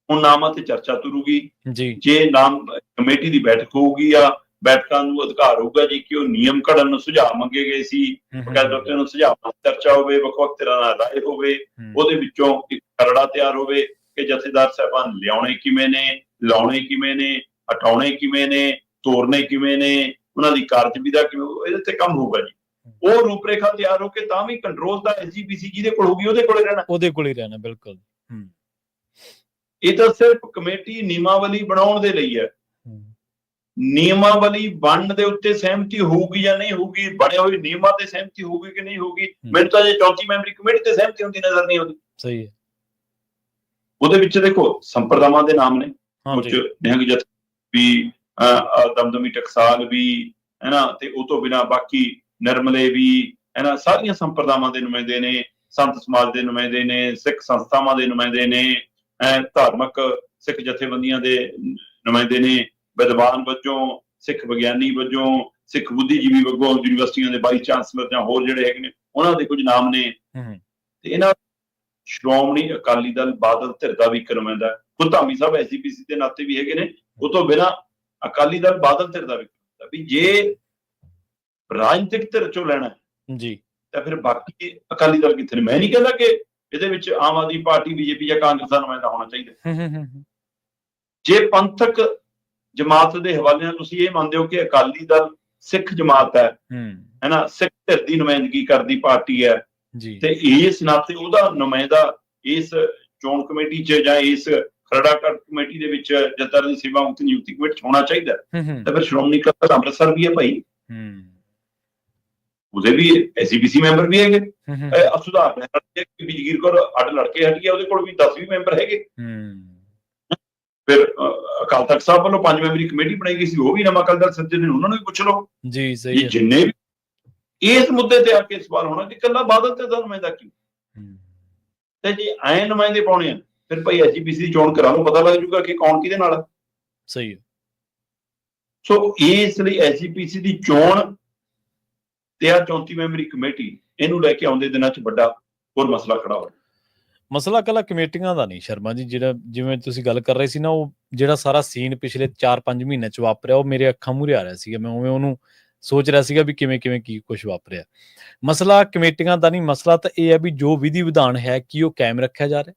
ਹੁਣ ਨਾਮਾਂ ਤੇ ਚਰਚਾ ਤੁਰੂਗੀ ਜੀ, ਜੇ ਨਾਮ ਕਮੇਟੀ ਦੀ ਬੈਠਕ ਹੋਊਗੀ ਜਾਂ ਬੈਠਕਾਂ ਨੂੰ ਅਧਿਕਾਰ ਹੋਊਗਾ ਜੀ ਕਿ ਉਹ ਨਿਯਮ ਘੜਨ ਨੂੰ ਸੁਝਾਅ ਮੰਗੇ ਗਏ ਸੀ, ਬਕਾਇਦਾ ਨੂੰ ਸੁਝਾਅ ਚਰਚਾ ਹੋਵੇ, ਵੱਖ-ਵੱਖ ਤਰ੍ਹਾਂ ਨਾਲ ਰਾਏ ਹੋਵੇ, ਉਹਦੇ ਵਿੱਚੋਂ ਇੱਕ ਖਰੜਾ ਤਿਆਰ ਹੋਵੇ ਕਿ ਜਥੇਦਾਰ ਸਾਹਿਬਾਨ ਲਿਆਉਣੇ ਕਿਵੇਂ ਨੇ, ਲਾਉਣੇ ਕਿਵੇਂ ਨੇ, ਹਟਾਉਣੇ ਕਿਵੇਂ ਨੇ, ਤੋਰਨੇ ਕਿਵੇਂ ਨੇ, ਉਹਨਾਂ ਦੀ ਕਾਰਜਵਿਧਾ ਕਿਵੇਂ, ਇਹਦੇ ਤੇ ਕੰਮ ਹੋਊਗਾ ਜੀ। ਉਹ ਰੂਪਰੇਖਾ ਤਿਆਰ ਹੋ ਕੇ ਤਾਂ ਵੀ ਕੰਟਰੋਲ ਦਾ ਐਸਜੀਪੀਸੀ ਜਿਹਦੇ ਕੋਲ ਹੋਊਗੀ ਉਹਦੇ ਕੋਲ ਹੀ ਰਹਿਣਾ। ਬਿਲਕੁਲ। ਇਹ ਤਾਂ ਸਿਰਫ ਕਮੇਟੀ ਨਿਯਮਾਵਲੀ ਬਣਾਉਣ ਦੇ ਲਈ ਹੈ। ਨਿਯਮਾਵਲੀ ਬਣਨ ਦੇ ਉੱਤੇ ਸਹਿਮਤੀ ਹੋਊਗੀ ਜਾਂ ਨਹੀਂ ਹੋਊਗੀ, ਬਣੇ ਹੋਏ ਨਿਯਮਾਂ ਤੇ ਸਹਿਮਤੀ ਹੋਊਗੀ ਕਿ ਨਹੀਂ ਹੋਊਗੀ, ਮੈਨੂੰ ਤਾਂ ਜੇ ਚੌਥੀ ਮੈਂਬਰੀ ਕਮੇਟੀ ਤੇ ਸਹਿਮਤੀ ਹੁੰਦੀ ਨਜ਼ਰ ਨਹੀਂ ਆਉਂਦੀ। ਸਹੀ ਹੈ। ਉਹਦੇ ਵਿੱਚ ਦੇਖੋ ਸੰਪਰਦਾਵਾਂ ਦੇ ਨਾਮ ਨੇ, ਕੁਝ ਨਿਹੰਗ ਜਥ ਵੀ, ਦਮਦਮੀ ਟਕਸਾਲ ਵੀ ਹੈ ਨਾ, ਤੇ ਉਹ ਤੋਂ ਬਿਨਾਂ ਬਾਕੀ ਨਿਰਮਲੇ ਵੀ ਹੈ ਨਾ, ਸਾਰੀਆਂ ਸੰਪਰਦਾਵਾਂ ਦੇ ਨੁਮਾਇੰਦੇ ਨੇ, ਸੰਤ ਸਮਾਜ ਦੇ ਨੁਮਾਇੰਦੇ ਨੇ, ਸਿੱਖ ਸੰਸਥਾਵਾਂ ਦੇ ਨੁਮਾਇੰਦੇ ਨੇ, ਧਾਰਮਿਕ ਸਿੱਖ ਜਥੇਬੰਦੀਆਂ ਦੇ ਨੁਮਾਇੰਦੇ ਨੇ, ਵਿਦਵਾਨ ਵਜੋਂ, ਸਿੱਖ ਵਿਗਿਆਨੀ ਵਜੋਂ, ਸਿੱਖ ਬੁੱਧੀਜੀਵੀ ਵਜੋਂ, ਯੂਨੀਵਰਸਿਟੀਆਂ ਦੇ ਵਾਈਸ ਚਾਂਸਲਰ ਜਾਂ ਹੋਰ ਜਿਹੜੇ ਹੈਗੇ ਨੇ, ਉਹਨਾਂ ਦੇ ਕੁਝ ਨਾਮ ਨੇ। ਤੇ ਇਹਨਾਂ ਸ਼੍ਰੋਮਣੀ ਅਕਾਲੀ ਦਲ ਬਾਦਲ ਧਿਰ ਦਾ ਵੀ ਇੱਕ ਨੁਮਾਇੰਦਾ, ਖੁਦ ਧਾਮੀ ਸਾਹਿਬ ਐਸਜੀਪੀਸੀ ਦੇ ਨਾਤੇ ਵੀ ਹੈਗੇ ਨੇ, ਉਹ ਤੋਂ ਬਿਨਾਂ ਅਕਾਲੀ ਦਲ ਬਾਦਲ ਧਿਰ ਦਾ ਵੀ ਜੇ ਰਾਜਨੀਤਿਕ ਧਿਰ ਚੋਂ ਲੈਣਾ ਜੀ ਤਾਂ ਫਿਰ ਬਾਕੀ ਅਕਾਲੀ ਦਲ ਕਿੱਥੇ ਨੇ। ਮੈਂ ਨਹੀਂ ਕਹਿੰਦਾ ਕਿ ਇਹਦੇ ਵਿੱਚ ਆਮ ਆਦਮੀ ਪਾਰਟੀ, ਬੀਜੇਪੀ ਜਾਂ ਕਾਂਗਰਸ ਦਾ ਨੁਮਾਇੰਦਾ ਹੋਣਾ ਚਾਹੀਦਾ। ਜੇ ਪੰਥਕ ਜਮਾਤ ਦੇ ਹਵਾਲੇ ਨਾਲ ਤੁਸੀਂ ਇਹ ਮੰਨਦੇ ਹੋ ਕਿ ਅਕਾਲੀ ਦਲ ਸਿੱਖ ਜਮਾਤ ਹੈ ਨਾ, ਸਿੱਖ ਧਿਰ ਦੀ ਨੁਮਾਇੰਦਗੀ ਕਰਦੀ ਪਾਰਟੀ ਹੈ, ਤੇ ਇਸ ਨਾਤੇ ਉਹਦਾ ਨੁਮਾਇੰਦਾ ਇਸ ਚੋਣ ਕਮੇਟੀ 'ਚ ਜਾਂ ਇਸ ਖਰੜਾ ਕਮੇਟੀ ਦੇ ਵਿੱਚ ਜਥੇਦਾਰ ਦੀ ਸੇਵਾ ਮੁਕਤ ਨਿਯੁਕਤੀ ਕਮੇਟੀ 'ਚ ਹੋਣਾ ਚਾਹੀਦਾ। ਤਾਂ ਫਿਰ ਸ਼੍ਰੋਮਣੀ ਅਕਾਲੀ ਦਲ ਅੰਮ੍ਰਿਤਸਰ ਵੀ ਹੈ ਭਾਈ, ਉਹਦੇ ਵੀ ਐਸਜੀਪੀਸੀ ਮੈਂਬਰ ਵੀ ਹੈਗੇ। ਸੁਧਾਰ ਜਗੀਰ ਕੌਰ ਅੱਡ ਲੜਕੇ ਹਟ ਗਿਆ, ਉਹਦੇ ਕੋਲ ਵੀ 10 ਮੈਂਬਰ ਹੈਗੇ। ਫਿਰ ਅਕਾਲ ਤਖਤ ਸਾਹਿਬ ਵੱਲੋਂ 5 ਮੈਂਬਰੀ ਕਮੇਟੀ ਬਣਾਈ ਗਈ ਸੀ, ਉਹ ਵੀ ਨਵਾਂ ਅਕਾਲੀ ਦਲ ਸੱਜੇ ਨੇ, ਉਹਨਾਂ ਨੂੰ ਵੀ ਪੁੱਛ ਲਓ ਜੀ। ਸਹੀ, ਜਿੰਨੇ ਵੀ ਇਸ ਮੁੱਦੇ ਤੇ ਆ ਕੇ ਸਵਾਲ ਹੋਣਾ ਕਿ ਇਕੱਲਾ ਬਾਦਲ ਤੇ ਦਾ ਨੁਮਾਇੰਦਾ ਕਿਉਂ, ਤੇ ਜੇ ਐ ਨੁਮਾਇੰਦੇ ਪਾਉਣੇ ਆ ਫਿਰ ਭਾਈ ਐਸਜੀਪੀਸੀ ਦੀ ਚੋਣ ਕਰਾ ਲਓ, ਪਤਾ ਲੱਗ ਜੂਗਾ ਕਿ ਕੌਣ ਕਿਹਦੇ ਨਾਲ। ਸਹੀ ਹੈ। ਸੋ ਇਸ ਲਈ ਐਸਜੀਪੀਸੀ ਦੀ ਚੋਣ ਤੇ ਆ 34 ਮੈਂਬਰੀ ਕਮੇਟੀ, ਇਹਨੂੰ ਲੈ ਕੇ ਆਉਂਦੇ ਦਿਨਾਂ 'ਚ ਵੱਡਾ ਹੋਰ ਮਸਲਾ ਖੜਾ ਹੋਇਆ। ਮਸਲਾ ਇਕੱਲਾ ਕਮੇਟੀਆਂ ਦਾ ਨਹੀਂ ਸ਼ਰਮਾ ਜੀ, ਜਿਹੜਾ ਜਿਵੇਂ ਤੁਸੀਂ ਗੱਲ ਕਰ ਰਹੇ ਸੀ ਨਾ, ਉਹ ਜਿਹੜਾ ਸਾਰਾ ਸੀਨ ਪਿਛਲੇ 4-5 ਮਹੀਨਿਆਂ 'ਚ ਵਾਪਰਿਆ, ਉਹ ਮੇਰੇ ਅੱਖਾਂ ਮੂਹਰੇ ਆ ਰਿਹਾ ਸੀਗਾ। ਮੈਂ ਉਵੇਂ ਉਹਨੂੰ ਸੋਚ ਰਿਹਾ ਸੀਗਾ ਵੀ ਕਿਵੇਂ ਕੀ ਕੁਝ ਵਾਪਰਿਆ। ਮਸਲਾ ਕਮੇਟੀਆਂ ਦਾ ਨਹੀਂ, ਮਸਲਾ ਤਾਂ ਇਹ ਹੈ ਵੀ ਜੋ ਵਿਧੀ ਵਿਧਾਨ ਹੈ ਕੀ ਉਹ ਕਾਇਮ ਰੱਖਿਆ ਜਾ ਰਿਹਾ।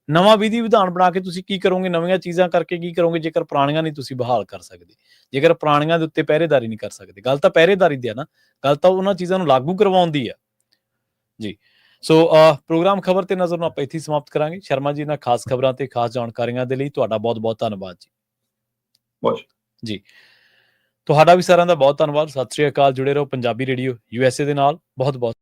ਨਵਾਂ ਵਿਧੀ ਵਿਧਾਨ ਬਣਾ ਕੇ ਤੁਸੀਂ ਕੀ ਕਰੋਗੇ, ਨਵੀਆਂ ਚੀਜ਼ਾਂ ਕਰਕੇ ਕੀ ਕਰੋਗੇ ਜੇਕਰ ਪੁਰਾਣੀਆਂ ਨਹੀਂ ਤੁਸੀਂ ਬਹਾਲ ਕਰ ਸਕਦੇ, ਜੇਕਰ ਪੁਰਾਣੀਆਂ ਦੇ ਉੱਤੇ ਪਹਿਰੇਦਾਰੀ ਨਹੀਂ ਕਰ ਸਕਦੇ। ਗੱਲ ਤਾਂ ਪਹਿਰੇਦਾਰੀ ਦੀ ਆ ਨਾ, ਗੱਲ ਤਾਂ ਉਹਨਾਂ ਚੀਜ਼ਾਂ ਨੂੰ ਲਾਗੂ ਕਰਵਾਉਣ ਦੀ ਆ ਜੀ। ਸੋ ਪ੍ਰੋਗਰਾਮ ਖਬਰ ਤੇ ਨਜ਼ਰ ਨੂੰ ਆਪਾਂ ਇੱਥੇ ਸਮਾਪਤ ਕਰਾਂਗੇ। ਸ਼ਰਮਾ ਜੀ ਨਾਲ ਖਾਸ ਖਬਰਾਂ ਤੇ ਖਾਸ ਜਾਣਕਾਰੀਆਂ ਦੇ ਲਈ ਤੁਹਾਡਾ ਬਹੁਤ ਬਹੁਤ ਧੰਨਵਾਦ ਜੀ। ਬਹੁਤ ਜੀ ਤੁਹਾਡਾ ਵੀ ਸਾਰਿਆਂ ਦਾ ਬਹੁਤ ਧੰਨਵਾਦ। ਸਤਿ ਸ੍ਰੀ ਅਕਾਲ। ਜੁੜੇ ਰਹੋ ਪੰਜਾਬੀ ਰੇਡੀਓ USA ਦੇ ਨਾਲ। ਬਹੁਤ ਬਹੁਤ